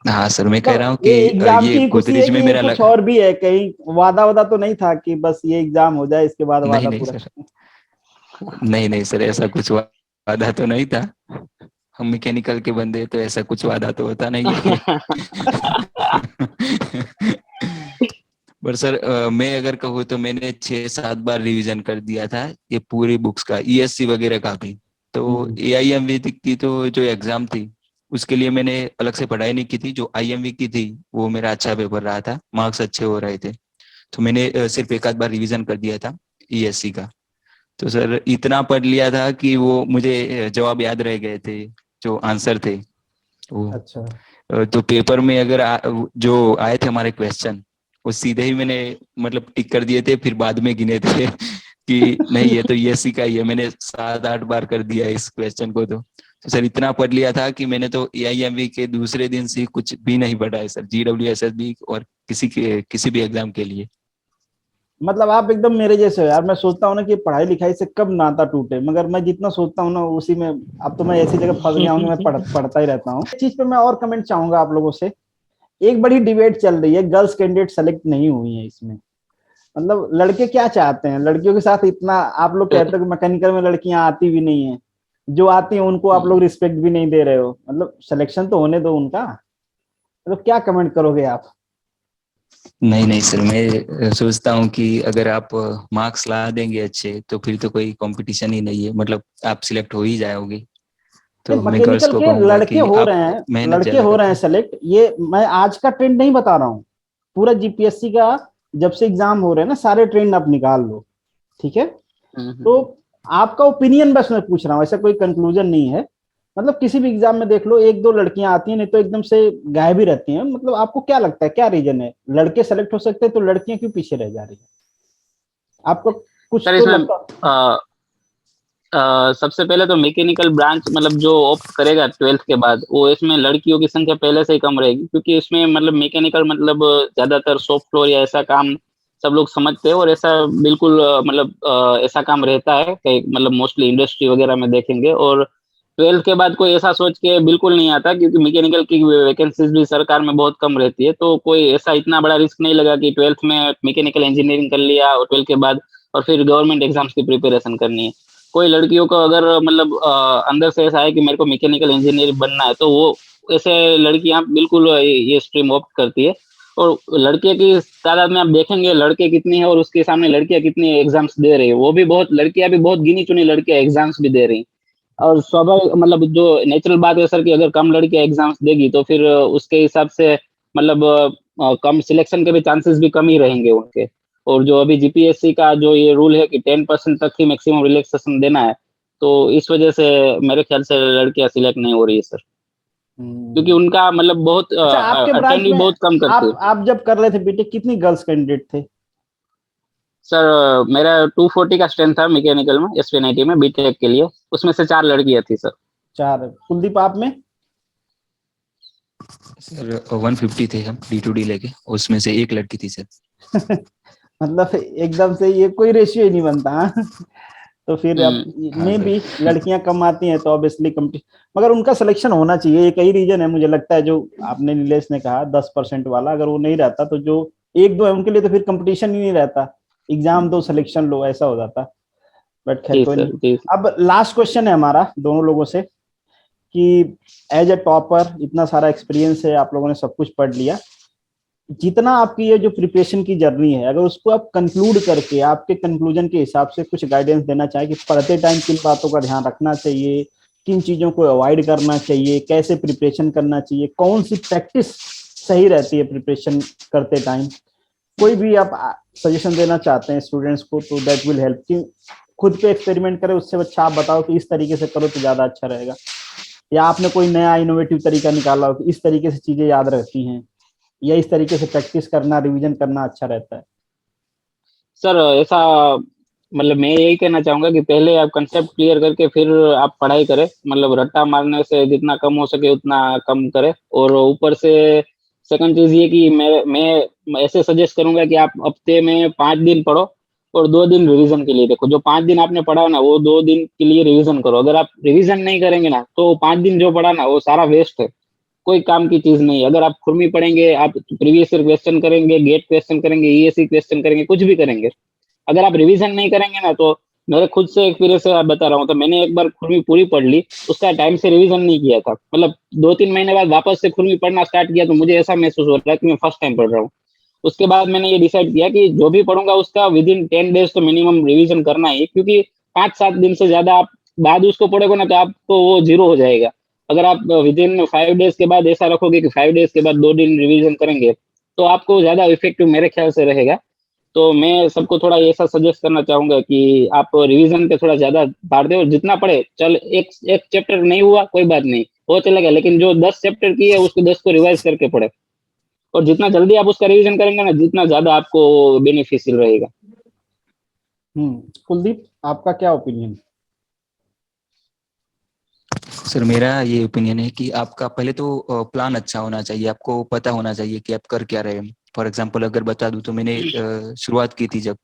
हाँ सर मैं कह मतलब रहा हूँ कि ये एग्जाम की ये ही खुशी है गोदरेज में कि मेरा कुछ और भी है? कहीं वादा वादा तो नहीं था कि बस ये एग्जाम हो जाए इसके बाद नहीं वादा नहीं पूरा? सर, नहीं नहीं सर, ऐसा कुछ वादा तो नहीं था। हम मैकेनिकल के बंदे तो ऐसा कुछ वादा तो होता नहीं है। पर सर मैं अगर कहूँ तो मैंने 6-7 बार रिवीजन कर दिया था ये पूरी बुक्स का, ईएससी वगैरह का भी। तो एआईएमबी की तो जो एग्जाम थी उसके लिए मैंने अलग से पढ़ाई नहीं की थी। जो IMV की थी वो मेरा अच्छा पेपर रहा था, मार्क्स अच्छे हो रहे थे, तो मैंने सिर्फ एक आध बार रिवीजन कर दिया था ESC का। तो सर इतना पढ़ लिया था कि वो मुझे जवाब याद रह गए थे, जो आंसर थे वो। अच्छा। तो पेपर में अगर जो आए थे हमारे क्वेश्चन, वो सीधे ही मैंने मतलब टिक कर दिए थे, फिर बाद में गिने थे कि नहीं ये तो ESC का ही है। मैंने 7-8 बार कर दिया इस क्वेश्चन को। तो सर इतना पढ़ लिया था कि मैंने तो AIMV के दूसरे दिन से कुछ भी नहीं पढ़ा है सर, GWSSB और किसी भी एग्जाम के लिए। मतलब आप एकदम मेरे जैसे हो यार। मैं सोचता हूँ ना कि पढ़ाई लिखाई से कब नाता टूटे, मगर मैं जितना सोचता हूँ ना उसी में अब तो मैं ऐसी जगह फंस गया हूँ कि मैं पढ़ता ही रहता हूँ। इस चीज पे मैं और कमेंट चाहूंगा आप लोगों से। एक बड़ी डिबेट चल रही है, गर्ल्स कैंडिडेट सेलेक्ट नहीं हुई है इसमें। मतलब लड़के क्या चाहते हैं लड़कियों के साथ इतना? आप लोग कहते हो कि मैकेनिकल में लड़कियां आती भी नहीं है, जो आती हैं उनको आप लोग रिस्पेक्ट भी नहीं दे रहे हो। मतलब सिलेक्शन तो होने दो उनका। मतलब क्या कमेंट करोगे आप? नहीं नहीं सर, मैं सोचता हूँ कि अगर आप मार्क्स ला देंगे अच्छे तो फिर तो कोई कंपटीशन ही नहीं है, मतलब आप सिलेक्ट हो ही जाओगे। तो मैं गर्ल्स मैकेनिकल को के कहूंगा लड़के कि हो आप रहे हैं, मेहनत लड़के ज्यादा हो रहे हैं करें। सेलेक्ट। ये मैं आज का ट्रेंड नहीं बता रहा हूँ, पूरा GPSC का जब से एग्जाम हो रहे हैं ना, सारे ट्रेंड आप निकाल लो, ठीक है? तो आपका ओपिनियन बस मैं पूछ रहा हूँ, ऐसा कोई कंक्लूजन नहीं है। मतलब किसी भी एग्जाम में देख लो, एक दो लड़कियां आती हैं, नहीं तो एकदम से गायब ही रहती हैं। मतलब आपको क्या लगता है क्या रीजन है? लड़के सेलेक्ट हो सकते हैं तो लड़कियां क्यों पीछे रह जा रही है? आपको कुछ सर तो इसमें लगता? सबसे पहले तो मैकेनिकल ब्रांच मतलब जो ऑप्ट करेगा 12th के बाद, वो इसमें लड़कियों की संख्या पहले से ही कम रहेगी, क्योंकि इसमें मतलब मैकेनिकल मतलब ज्यादातर सॉफ्ट फ्लोर या ऐसा काम सब लोग समझते हैं। और ऐसा बिल्कुल मतलब ऐसा काम रहता है कि मतलब मोस्टली इंडस्ट्री वगैरह में देखेंगे। और 12th के बाद कोई ऐसा सोच के बिल्कुल नहीं आता, क्योंकि मैकेनिकल की वैकेंसीज भी सरकार में बहुत कम रहती है। तो कोई ऐसा इतना बड़ा रिस्क नहीं लगा कि 12th में मैकेनिकल इंजीनियरिंग कर लिया और 12th के बाद और फिर गवर्नमेंट एग्जाम्स की प्रिपरेशन करनी है। कोई लड़कियों को अगर मतलब अंदर से ऐसा है कि मेरे को मैकेनिकल इंजीनियर बनना है, तो वो ऐसे लड़कियां बिल्कुल ये स्ट्रीम ऑप्ट करती है। और लड़के की तादाद में आप देखेंगे लड़के कितनी है और उसके सामने लड़कियां कितनी एग्जाम्स दे रही है, वो भी बहुत लड़कियां भी बहुत गिनी चुनी लड़कियां एग्जाम्स भी दे रही हैं। और स्वाभाविक मतलब जो नेचुरल बात है सर कि अगर कम लड़कियां एग्जाम्स देगी तो फिर उसके हिसाब से मतलब कम सिलेक्शन के भी चांसेस भी कम ही रहेंगे उनके। और जो अभी GPSC का जो ये रूल है कि 10% तक ही मैक्सिमम रिलैक्सेशन देना है, तो इस वजह से मेरे ख्याल से लड़कियां सिलेक्ट नहीं हो रही है सर, क्योंकि उनका मतलब बहुत अच्छा, आपके ब्रांच अटेंड भी में बहुत कम करती है। आप जब कर रहे थे बीटेक, कितनी गर्ल्स कैंडिडेट थे? सर मेरा 240 का स्ट्रेंथ था मैकेनिकल में, SPNIT में बीटेक के लिए, उसमें से 4 लड़कियां थी सर। चार। कुलदीप आप में? सर 150 थे हम D2D लेके, उसमें से एक लड़की थी सर। मतलब एकदम से ये कोई रेशियो ही नहीं बनता, हाँ? तो फिर अब हाँ में सर। भी लड़कियां कम आती हैं तो ऑब्वियसली कम्पिटिशन, मगर उनका सिलेक्शन होना चाहिए। ये कई रीजन है मुझे लगता है, जो आपने नीलेश ने कहा 10% वाला, अगर वो नहीं रहता तो जो एक दो है उनके लिए तो फिर कंपटीशन ही नहीं रहता। एग्जाम दो, सिलेक्शन लो, ऐसा हो जाता। बट खैर जी कोई नहीं। सर, जी सर। अब लास्ट क्वेश्चन है हमारा दोनों लोगों से कि एज ए टॉपर इतना सारा एक्सपीरियंस है, आप लोगों ने सब कुछ पढ़ लिया, जितना आपकी ये जो प्रिपरेशन की जर्नी है, अगर उसको आप कंक्लूड करके आपके कंक्लूजन के हिसाब से कुछ गाइडेंस देना चाहें कि पढ़ते टाइम किन बातों का ध्यान रखना चाहिए, किन चीजों को अवॉइड करना चाहिए, कैसे प्रिपरेशन करना चाहिए, कौन सी प्रैक्टिस सही रहती है प्रिपरेशन करते टाइम, कोई भी आप सजेशन देना चाहते हैं स्टूडेंट्स को, तो दैट विल हेल्प। कि खुद पे एक्सपेरिमेंट करें, उससे अच्छा आप बताओ कि इस तरीके से करो तो ज्यादा अच्छा रहेगा, या आपने कोई नया इनोवेटिव तरीका निकाला हो कि इस तरीके से चीजें याद रहती हैं, या इस तरीके से प्रैक्टिस करना, रिवीजन करना अच्छा रहता है। सर ऐसा मतलब मैं यही कहना चाहूंगा कि पहले आप कंसेप्ट क्लियर करके फिर आप पढ़ाई करें। मतलब रट्टा मारने से जितना कम हो सके उतना कम करें। और ऊपर से सेकंड चीज ये कि मैं ऐसे सजेस्ट करूंगा कि आप हफ्ते में 5 दिन पढ़ो और 2 दिन रिवीजन के लिए देखो। जो 5 दिन आपने पढ़ा ना, वो 2 दिन के लिए रिवीजन करो। अगर आप रिवीजन नहीं करेंगे ना, तो 5 दिन जो पढ़ा ना वो सारा वेस्ट है, कोई काम की चीज नहीं है। अगर आप खुरमी पढ़ेंगे, आप प्रीवियस ईयर क्वेश्चन करेंगे, गेट क्वेश्चन करेंगे, ESE क्वेश्चन करेंगे, कुछ भी करेंगे, अगर आप रिवीजन नहीं करेंगे ना, तो मेरे खुद से एक्सपीरियंस से आप बता रहा हूँ, तो मैंने एक बार खुरमी पूरी पढ़ ली, उसका टाइम से रिवीजन नहीं किया था। मतलब 2-3 महीने बाद वापस से खुरमी पढ़ना स्टार्ट किया तो मुझे ऐसा महसूस हो रहा है कि मैं फर्स्ट टाइम पढ़ रहा हूँ। उसके बाद मैंने ये डिसाइड किया कि जो भी पढ़ूंगा उसका विद इन 10 डेज तो मिनिमम रिवीजन करना ही, क्योंकि 5-7 दिन से ज्यादा आप बाद उसको पढ़ोगे ना तो आपको वो जीरो हो जाएगा। अगर आप विद इन 5 डेज के बाद ऐसा रखोगे कि 5 डेज के बाद 2 दिन रिवीजन करेंगे, तो आपको ज्यादा इफेक्टिव मेरे ख्याल से रहेगा। तो मैं सबको थोड़ा ऐसा सजेस्ट करना चाहूंगा कि आप रिवीजन पे थोड़ा ज्यादा भार दें, और जितना पढ़े, चल एक एक चैप्टर नहीं हुआ कोई बात नहीं, वो चलेगा, लेकिन जो 10 चैप्टर की है उसको 10 को रिवाइज करके पढ़े। और जितना जल्दी आप उसका रिवीजन करेंगे ना, जितना ज्यादा आपको बेनिफिशियल रहेगा। कुलदीप, आपका क्या ओपिनियन? सर मेरा ये ओपिनियन है कि आपका पहले तो प्लान अच्छा होना चाहिए, आपको पता होना चाहिए कि आप कर क्या रहे हैं। फॉर एग्जांपल अगर बता दूं तो मैंने शुरुआत की थी जब,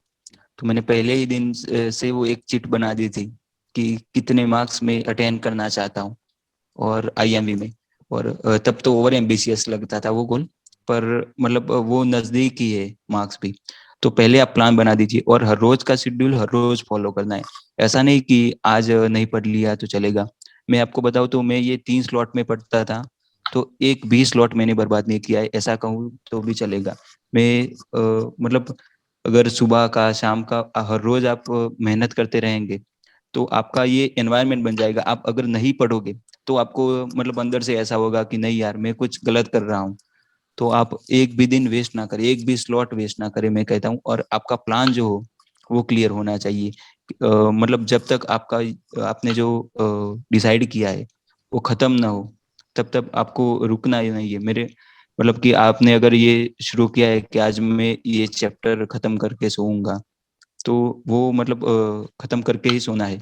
तो मैंने पहले ही दिन से वो एक चिट बना दी थी कि कितने मार्क्स में अटेंड करना चाहता हूँ और आईएमवी में। और तब तो ओवर एम्बिशियस लगता था वो गोल, पर मतलब वो नजदीक ही है मार्क्स भी। तो पहले आप प्लान बना दीजिए और हर रोज का शेड्यूल हर रोज फॉलो करना है। ऐसा नहीं कि आज नहीं पढ़ लिया तो चलेगा। मैं आपको बताऊं तो मैं ये 3 स्लॉट में पढ़ता था, तो एक भी स्लॉट मैंने बर्बाद नहीं किया है, ऐसा कहूँ तो भी चलेगा। मैं मतलब अगर सुबह का शाम का हर रोज आप मेहनत करते रहेंगे तो आपका ये एनवायरनमेंट बन जाएगा। आप अगर नहीं पढ़ोगे तो आपको मतलब अंदर से ऐसा होगा कि नहीं यार मैं कुछ गलत कर रहा हूँ। तो आप एक भी दिन वेस्ट ना करें, एक भी स्लॉट वेस्ट ना करें मैं कहता हूँ। और आपका प्लान जो हो वो क्लियर होना चाहिए। मतलब जब तक आपका आपने जो डिसाइड किया है वो खत्म ना हो तब तक आपको रुकना ही नहीं है। मेरे मतलब कि आपने अगर ये शुरू किया है कि आज मैं ये चैप्टर खत्म करके सोऊंगा, तो वो मतलब खत्म करके ही सोना है।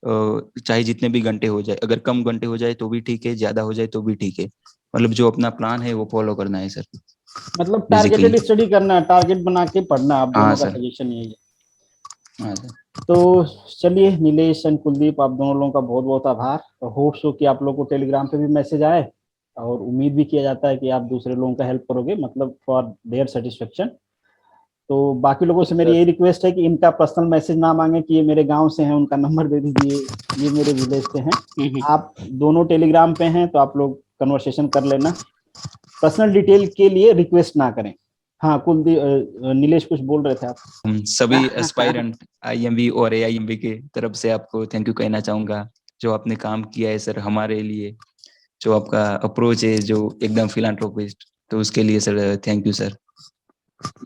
चाहे जितने भी घंटे हो जाए, अगर कम घंटे हो जाए तो भी ठीक है, ज्यादा हो जाए तो भी ठीक है। मतलब जो अपना प्लान है वो फॉलो करना है सर, मतलब बेसिकली। टारगेटेड स्टडी करना है, टारगेट बना के पढ़ना, आप हाँ दोनों का सर। सजेशन यही है। हाँ सर। तो चलिए नीलेश एंड कुलदीप, आप दोनों लोगों का बहुत बहुत आभार। होप सो कि आप लोगों को टेलीग्राम पे भी मैसेज आए, और उम्मीद भी किया जाता है कि आप दूसरे लोगों का हेल्प करोगे, मतलब फॉर देयर सेटिस्फेक्शन। तो बाकी लोगों से ठीक मेरी सर। यही रिक्वेस्ट है कि इनका पर्सनल मैसेज ना मांगे कि ये मेरे गांव से हैं, उनका नंबर दे दीजिए, ये मेरे विलेज से हैं। हम्म। आप दोनों टेलीग्राम पे हैं तो आप लोग कन्वर्सेशन कर लेना, पर्सनल डिटेल के लिए रिक्वेस्ट ना करें। हाँ कुलदीप, नीलेश कुछ बोल रहे थे आप? हम सभी एस्पायरेंट आईएमवी और एआईएमवी के तरफ से आपको थैंक यू कहना चाहूंगा, जो आपने काम किया है सर हमारे लिए, जो आपका अप्रोच है जो एकदम फिलांथ्रोपिस्ट, तो उसके लिए सर थैंक यू सर।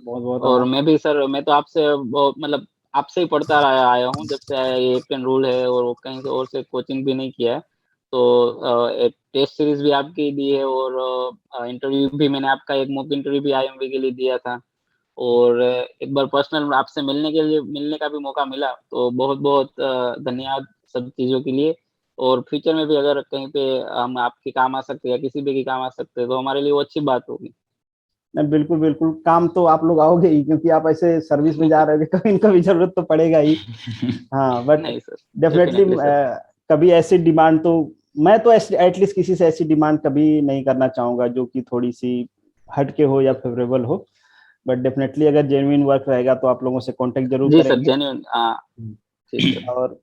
बहुत बहुत और आभार। मैं भी सर, मैं तो आपसे मतलब आपसे ही पढ़ता रहा आया हूँ जब से ये एपियन रूल है, और वो कहीं से और से कोचिंग भी नहीं किया है। तो एक टेस्ट सीरीज भी आपकी दी है, और इंटरव्यू भी मैंने आपका एक मॉक इंटरव्यू भी आईएमवी के लिए दिया था। और एक बार पर्सनल आपसे मिलने के लिए, मिलने का भी मौका मिला, तो बहुत बहुत धन्यवाद सब चीज़ों के लिए। और फ्यूचर में भी अगर कहीं पे हम आपके काम आ सकते हैं या किसी भी के काम आ सकते हैं, तो हमारे लिए वो अच्छी बात होगी। नहीं, बिल्कुल बिल्कुल, काम तो आप लोग आओगे ही, क्योंकि आप ऐसे सर्विस में जा रहे हो, कभी इनका भी जरूरत तो पड़ेगा ही। हाँ बट नहीं सर, डेफिनेटली डेफिनेटली सर। कभी ऐसी डिमांड तो, मैं तो एटलीस्ट किसी से ऐसी डिमांड कभी नहीं करना चाहूंगा जो कि थोड़ी सी हटके हो या फेवरेबल हो। बट डेफिनेटली अगर जेन्युइन वर्क रहेगा तो आप लोगों से कांटेक्ट जरूर जी सर, करेंगे। जेन्युइन, हाँ। ठीक सर। और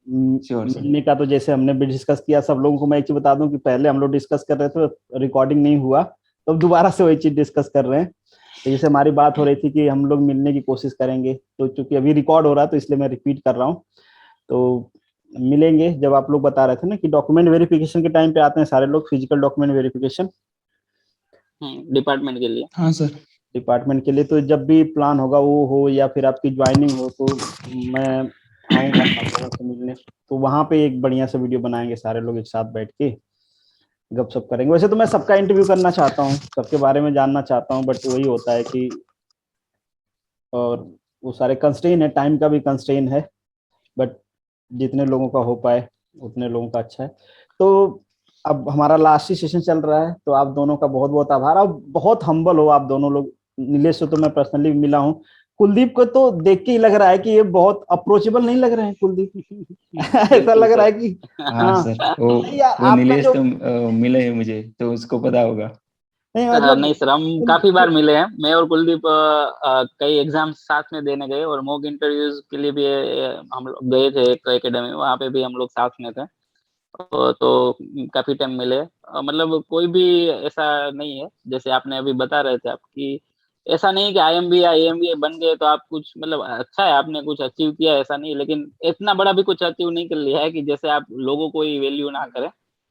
श्योर सर। मिलने का तो जैसे हमने भी डिस्कस किया, सब लोगों को मैं एक चीज बता दूं कि पहले हम लोग डिस्कस कर रहे थे, रिकॉर्डिंग नहीं हुआ, तो अब दोबारा से वही चीज डिस्कस कर रहे हैं। तो जैसे हमारी बात हो रही थी कि हम लोग मिलने की कोशिश करेंगे, तो चूंकि अभी रिकॉर्ड हो रहा है तो इसलिए मैं रिपीट कर रहा हूँ। तो मिलेंगे, जब आप लोग बता रहे थे ना कि डॉक्यूमेंट वेरिफिकेशन के टाइम पे आते हैं सारे लोग, फिजिकल डॉक्यूमेंट वेरिफिकेशन डिपार्टमेंट के लिए। हाँ सर। डिपार्टमेंट के लिए, तो जब भी प्लान होगा वो हो या फिर आपकी ज्वाइनिंग हो, तो मैं आऊंगा आप लोगों से मिलने। तो वहां पे एक बढ़िया सा वीडियो बनाएंगे सारे लोग एक साथ बैठ के, गपशप करेंगे। वैसे तो मैं सबका इंटरव्यू करना चाहता हूँ, सबके बारे में जानना चाहता हूँ, बट वही होता है कि, और वो सारे कंस्ट्रेन है, टाइम का भी कंस्ट्रेन है। बट जितने लोगों का हो पाए उतने लोगों का अच्छा है। तो अब हमारा लास्ट ही सेशन चल रहा है, तो आप दोनों का बहुत बहुत आभार। अब बहुत हम्बल हो आप दोनों लोग। नीलेश से तो मैं पर्सनली मिला हूँ, कुलदीप को तो देख के ही लग रहा है कि ये बहुत अप्रोचेबल नहीं लग रहे हैं कुलदीप। ऐसा बिल्कुल लग रहा सर। है कि हाँ हाँ। सर, नहीं यार, वो आपका नीलेश जो, तो मिले हैं मुझे तो उसको पता होगा। नहीं मतलब नहीं सर, हम काफी बार मिले हैं, मैं और कुलदीप कई एग्जाम साथ में देने गए, और मॉक इंटरव्यूज के लिए भी हम लोग गए थे एक एकेडमी, वहाँ पे भी हम लोग साथ में थे। तो काफी टाइम मिले। मतलब कोई भी ऐसा नहीं है, जैसे आपने अभी बता रहे थे आपकी, ऐसा नहीं कि आईएमबी या एएमबी बन गए तो आप कुछ, मतलब अच्छा है आपने कुछ अचीव किया, ऐसा नहीं, लेकिन इतना बड़ा भी कुछ अचीव नहीं कर लिया है कि जैसे आप लोगों को ही वैल्यू ना करें।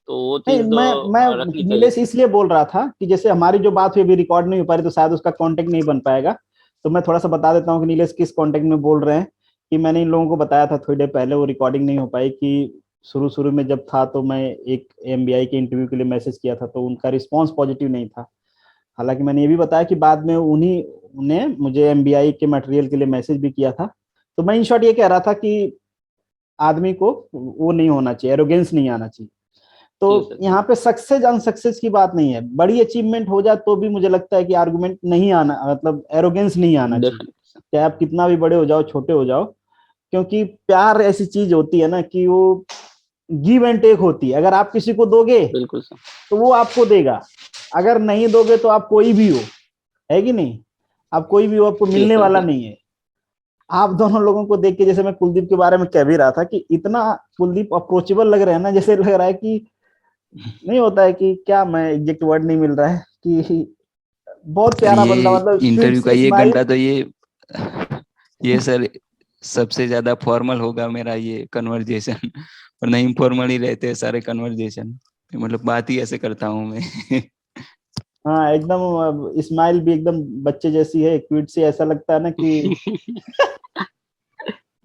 तो वो नहीं, चीज तो मैं रखनी चाहिए। नीलेश इसलिए बोल रहा था कि जैसे हमारी जो बात हुई अभी रिकॉर्ड नहीं हो पा रही, तो शायद उसका कांटेक्ट नहीं बन पाएगा। तो मैं थोड़ा सा बता देता हूँ कि नीलेश किस कांटेक्ट में बोल रहे हैं। कि मैंने इन लोगों को बताया था थोड़ी देर पहले, वो रिकॉर्डिंग नहीं हो पाई कि शुरू शुरू में जब था तो मैं एक एमबीआई के इंटरव्यू के लिए मैसेज किया था, तो उनका रिस्पॉन्स पॉजिटिव नहीं था। हालांकि मैंने ये भी बताया कि बाद में उन्हीं ने मुझे एमबीआई के मटेरियल के लिए मैसेज भी किया था। तो मैं इन शॉर्ट ये कह रहा था कि आदमी को वो नहीं होना चाहिए, एरोगेंस नहीं आना चाहिए। तो जी सर। यहाँ पे सक्सेस अनसक्सेस की बात नहीं है, बड़ी अचीवमेंट हो जाए तो भी मुझे लगता है कि आर्गुमेंट नहीं आना, मतलब एरोगेंस नहीं आना चाहिए। डेफिनेटली। चाहे आप कितना भी बड़े हो जाओ, छोटे हो जाओ। क्योंकि प्यार ऐसी चीज होती है ना कि वो गिव एंड टेक होती है। अगर आप किसी को दोगे बिल्कुल सर। तो वो आपको देगा, अगर नहीं दोगे तो आप कोई भी हो, है कि नहीं। आप कोई भी हो, आपको जी मिलने सर वाला जी। नहीं है। आप दोनों लोगों को देख के, जैसे मैं कुलदीप के बारे में कह भी रहा था कि इतना कुलदीप अप्रोचेबल लग रहा है ना, जैसे लग रहा है कि नहीं होता है कि क्या, मैं एग्जैक्ट वर्ड नहीं मिल रहा है कि बहुत सर प्यारा बंदा, ये मतलब स्वीट इंटरव्यू का सी ये स्माइल। घंटा तो ये सर सबसे ज्यादा फॉर्मल होगा मेरा ये कन्वर्जेशन। और नहीं फॉर्मल ही रहते हैं सारे कन्वर्जेशन, मतलब बात ही ऐसे करता हूँ मैं। हाँ एकदम, स्माइल भी एकदम बच्चे जैसी है, क्यूट सी, ऐसा लगता है ना कि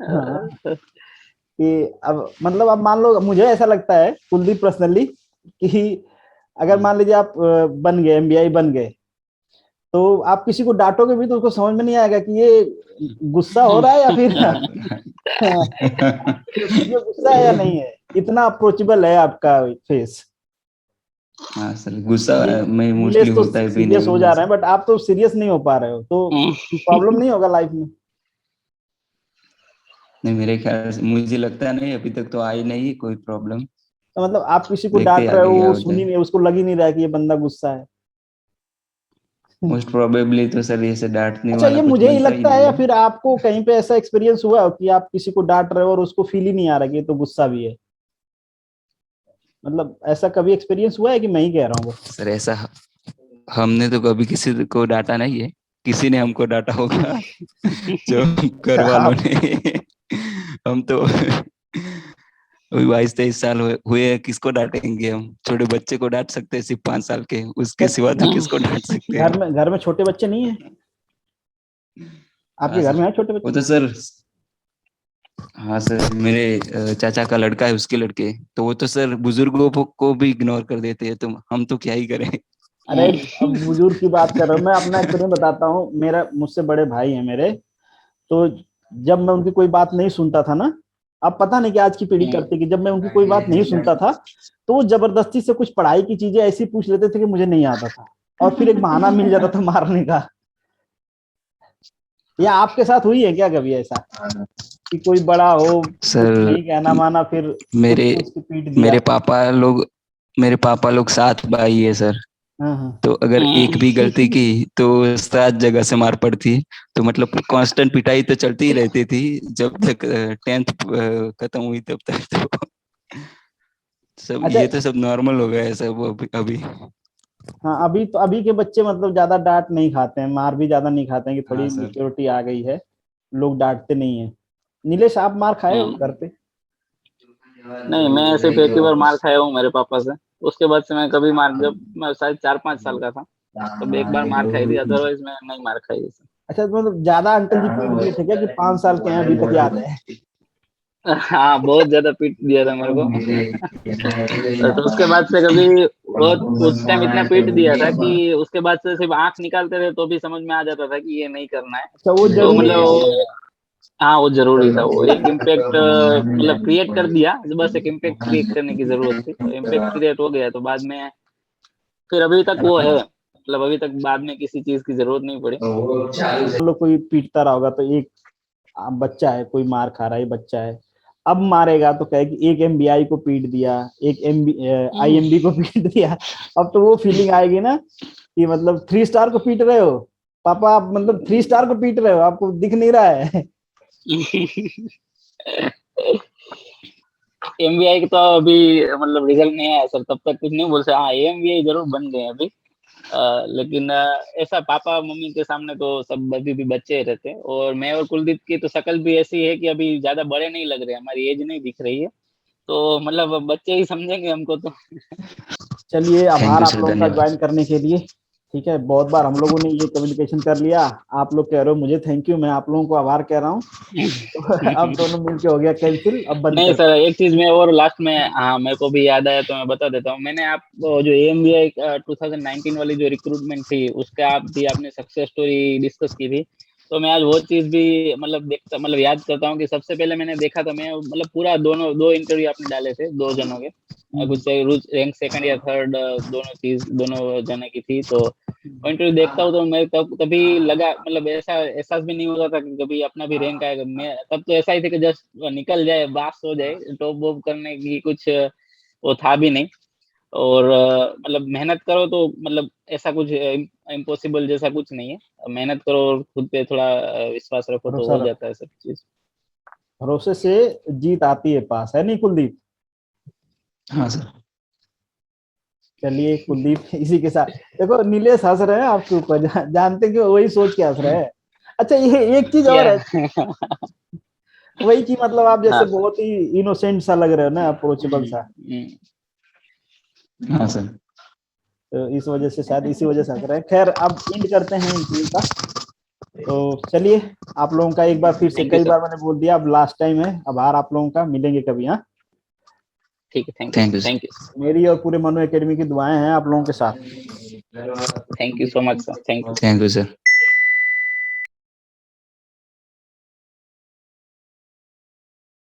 हाँ, कि अब मतलब अब मान लो, मुझे ऐसा लगता है कुलदीप पर्सनली कि अगर मान लीजिए आप बन गए, एमबीआई बन गए, तो आप किसी को डांटोगे भी तो उसको समझ में नहीं आएगा कि ये गुस्सा हो रहा है या फिर सच में गुस्सा है या नहीं है। इतना अप्रोचेबल है आपका फेस। हाँ सर, गुस्सा में मोस्टली नीलेश तो होता है भी सीरियस हो नहीं जा रहे वैसे। हैं, बट आप तो सीरियस नहीं हो पा रहे हो, तो प्रॉब्लम नहीं होगा लाइफ में। नहीं, मेरे ख्याल से मुझे लगता है नहीं, अभी तक तो आई नहीं कोई प्रॉब्लम। तो मतलब आप किसी को देखते डांट हैं रहे हो, आगे क्या वो होता सुन ही है। नहीं, उसको लग ही नहीं रहा है कि ये बंदा गुस्सा है। मोस्ट प्रोबेबली तो सर ये से डांटने अच्छा, वाला ये कुछ मुझे ही बनता ही लगता है नहीं या है। फिर आपको कहीं पे ऐसा एक्सपीरियंस हुआ हो कि आप किसी को डांट रहे हो और उसको फील ही नहीं आ रहा कि ये तो गुस्सा भी है। मतलब ऐसा कभी एक्सपीरियंस हुआ है कि मैं ही कह रहा हूँ बस। सर ऐसा हमने तो कभी किसी को डांटा नहीं है, किसी ने हमको डांटा होगा। जो घर वालों आप ने। हम तो अभी 22-23 साल हुए हैं, किसको डांटेंगे हम? छोटे बच्चे को डांट सकते हैं सिर्फ 5 साल के, उसके सिवा तो किसको डांट सकते हैं? घर में छोटे बच्चे नहीं है? हाँ आपके घर सर, में है छोटे वो बच्चे? तो सर, हाँ सर, मेरे चाचा का लड़का है, उसके लड़के। तो वो तो सर बुजुर्गों को भी इग्नोर कर देते हैं, तो हम तो क्या ही करें। अरे, अब बुजुर्ग की बात कर रहा हूँ, मैं अपना एक्सपीरियंस बताता हूँ। मेरा मुझसे बड़े भाई है मेरे, तो जब मैं उनकी कोई बात नहीं सुनता था ना, अब पता नहीं कि आज की पीढ़ी करती कि जब मैं उनकी कोई बात नहीं सुनता था, तो वो जबरदस्ती से कुछ पढ़ाई की चीजें ऐसी पूछ लेते थे कि मुझे नहीं आता था, और फिर एक बहाना मिल जाता था मारने का। या आपके साथ हुई है क्या कभी ऐसा कि कोई बड़ा हो, कुछ सर नहीं कहना माना, फिर कुछ मेरे पूछ के पीट दिया? मेरे पापा लोग मेरे पापा लोग 7 भाई है सर। हाँ हाँ। तो अगर एक भी गलती की तो 7 जगह से मार पड़ती। तो मतलब कांस्टेंट पिटाई तो चलती ही रहती थी जब तक 10th खत्म हुई तब तक। तो सब अच्छा, ये तो सब नॉर्मल हो गया है सब अभी। हाँ अभी तो, अभी के बच्चे मतलब ज्यादा डांट नहीं खाते हैं, मार भी ज्यादा नहीं खाते हैं कि हाँ थोड़ी सर। मेच्योरिटी आ गई है, लोग डांटते नहीं है। नीलेश, आप मार खाए हो घर पे? नहीं, मैं सिर्फ एक ही बार मार खाया हूँ मेरे पापा से। उसके बाद से मैं कभी मार, जब मैं शायद 4-5 साल का था तब एक बार मार खाई थी, अदरवाइज मैं नहीं मार खाई ऐसे। अच्छा, तो मतलब ज्यादा अंकल जी पीट दिए थे क्या कि 5 साल के हैं अभी तक याद है? हाँ, बहुत ज्यादा पीट दिया था मेरे को। तो उसके बाद से कभी, वो उस टाइम इतना पीट दिया था कि उसके बाद से सिर्फ आंख निकालते थे तो भी समझ में आ जाता था कि ये नहीं करना है। अच्छा, वो तो जरूरी है। मतलब हाँ, वो जरूरी था। वो एक इम्पैक्ट मतलब क्रिएट कर दिया, बस एक इम्पैक्ट क्रिएट करने की जरूरत थी, तो इम्पैक्ट क्रिएट हो गया। तो बाद में फिर अभी तक वो है, मतलब अभी तक बाद में किसी चीज की जरूरत नहीं पड़ी। मान लो कोई पीटता रहा होगा, तो एक बच्चा है, कोई मार खा रहा है, बच्चा है, अब मारेगा तो कहे कि एक एमबीआई को पीट दिया, एक आईएमबी को पीट दिया। अब तो वो फीलिंग आएगी ना कि मतलब 3 स्टार को पीट रहे हो पापा, आप मतलब 3 स्टार को पीट रहे हो, आपको दिख नहीं रहा है? एमबीआई का तो अभी मतलब रिजल्ट नहीं आया सर, तब तक कुछ नहीं बोल सकते। हाँ, एमबीआई जरूर बन गए हैं अभी। लेकिन ऐसा पापा मम्मी के सामने तो सब अभी भी बच्चे ही रहते हैं। और मैं और कुलदीप की तो शक्ल भी ऐसी है कि अभी ज्यादा बड़े नहीं लग रहे, हमारी एज नहीं दिख रही है। तो मतलब बच्चे ही समझेंगे हमको तो। चलिए, थैंक आभार यू आप सर, लोगों का धन्यवाद। ज्वाइन करने के लिए। ठीक है, बहुत बार हम लोगों ने ये कम्युनिकेशन कर लिया, आप लोग कह रहे हो मुझे थैंक यू, मैं आप लोगों को आभार कह रहा हूँ। तो अब दोनों मिलके हो गया कैंसिल, अब बंद नहीं कर। सर, एक चीज मैं और लास्ट में, हाँ मेरे को भी याद आया तो मैं बता देता हूँ। मैंने आप जो AMBI 2019 वाली जो रिक्रूटमेंट थी उसका आप भी आपने सक्सेस स्टोरी डिस्कस की थी। तो मैं आज वो चीज भी मतलब देखता, मतलब याद करता हूँ कि सबसे पहले मैंने देखा था, मैं मतलब पूरा दोनों दो इंटरव्यू आपने डाले थे दो जनों के, कुछ रैंक सेकंड या थर्ड, दोनों चीज दोनों जने की थी। तो इंटरव्यू देखता हूँ तो मैं तभी लगा, मतलब ऐसा एहसास भी नहीं होता था कि कभी अपना भी रैंक आएगा। मैं तब तो ऐसा ही था कि जस्ट निकल जाए, पास हो जाए, टॉप वॉप करने की कुछ वो था भी नहीं। और मतलब मेहनत करो तो मतलब ऐसा कुछ इम्पॉसिबल जैसा कुछ नहीं है। मेहनत करो और खुद पे थोड़ा विश्वास रखो तो भरोसा हो रखो, जाता है सब चीज। भरोसे से जीत आती है पास, है नहीं कुलदीप? हाँ सर। चलिए कुलदीप, इसी के साथ देखो नीलेश हंस रहे हैं आपके ऊपर, जानते कि वही सोच के हंस रहे हैं। अच्छा, ये एक चीज और क्या? है, वही कि मतलब आप जैसे हाँ बहुत ही इनोसेंट सा लग रहे हो ना, अप्रोचेबल सा, हाँ सर। तो इस वजह से शायद इसी वजह से हंस रहे हैं। खैर, अब एंड करते हैं इंटरव्यू का। तो चलिए, आप लोगों का एक बार फिर से, थैंक यू कई सर। बार मैंने बोल दिया, अब लास्ट टाइम है, आभार आप लोगों का, मिलेंगे कभी। हाँ, ठीक है, thank you thank you thank you मेरी और पूरे मनु एकेडमी की दुआएं हैं आप लोगों के साथ। Thank you so much sir, thank you. Thank you sir.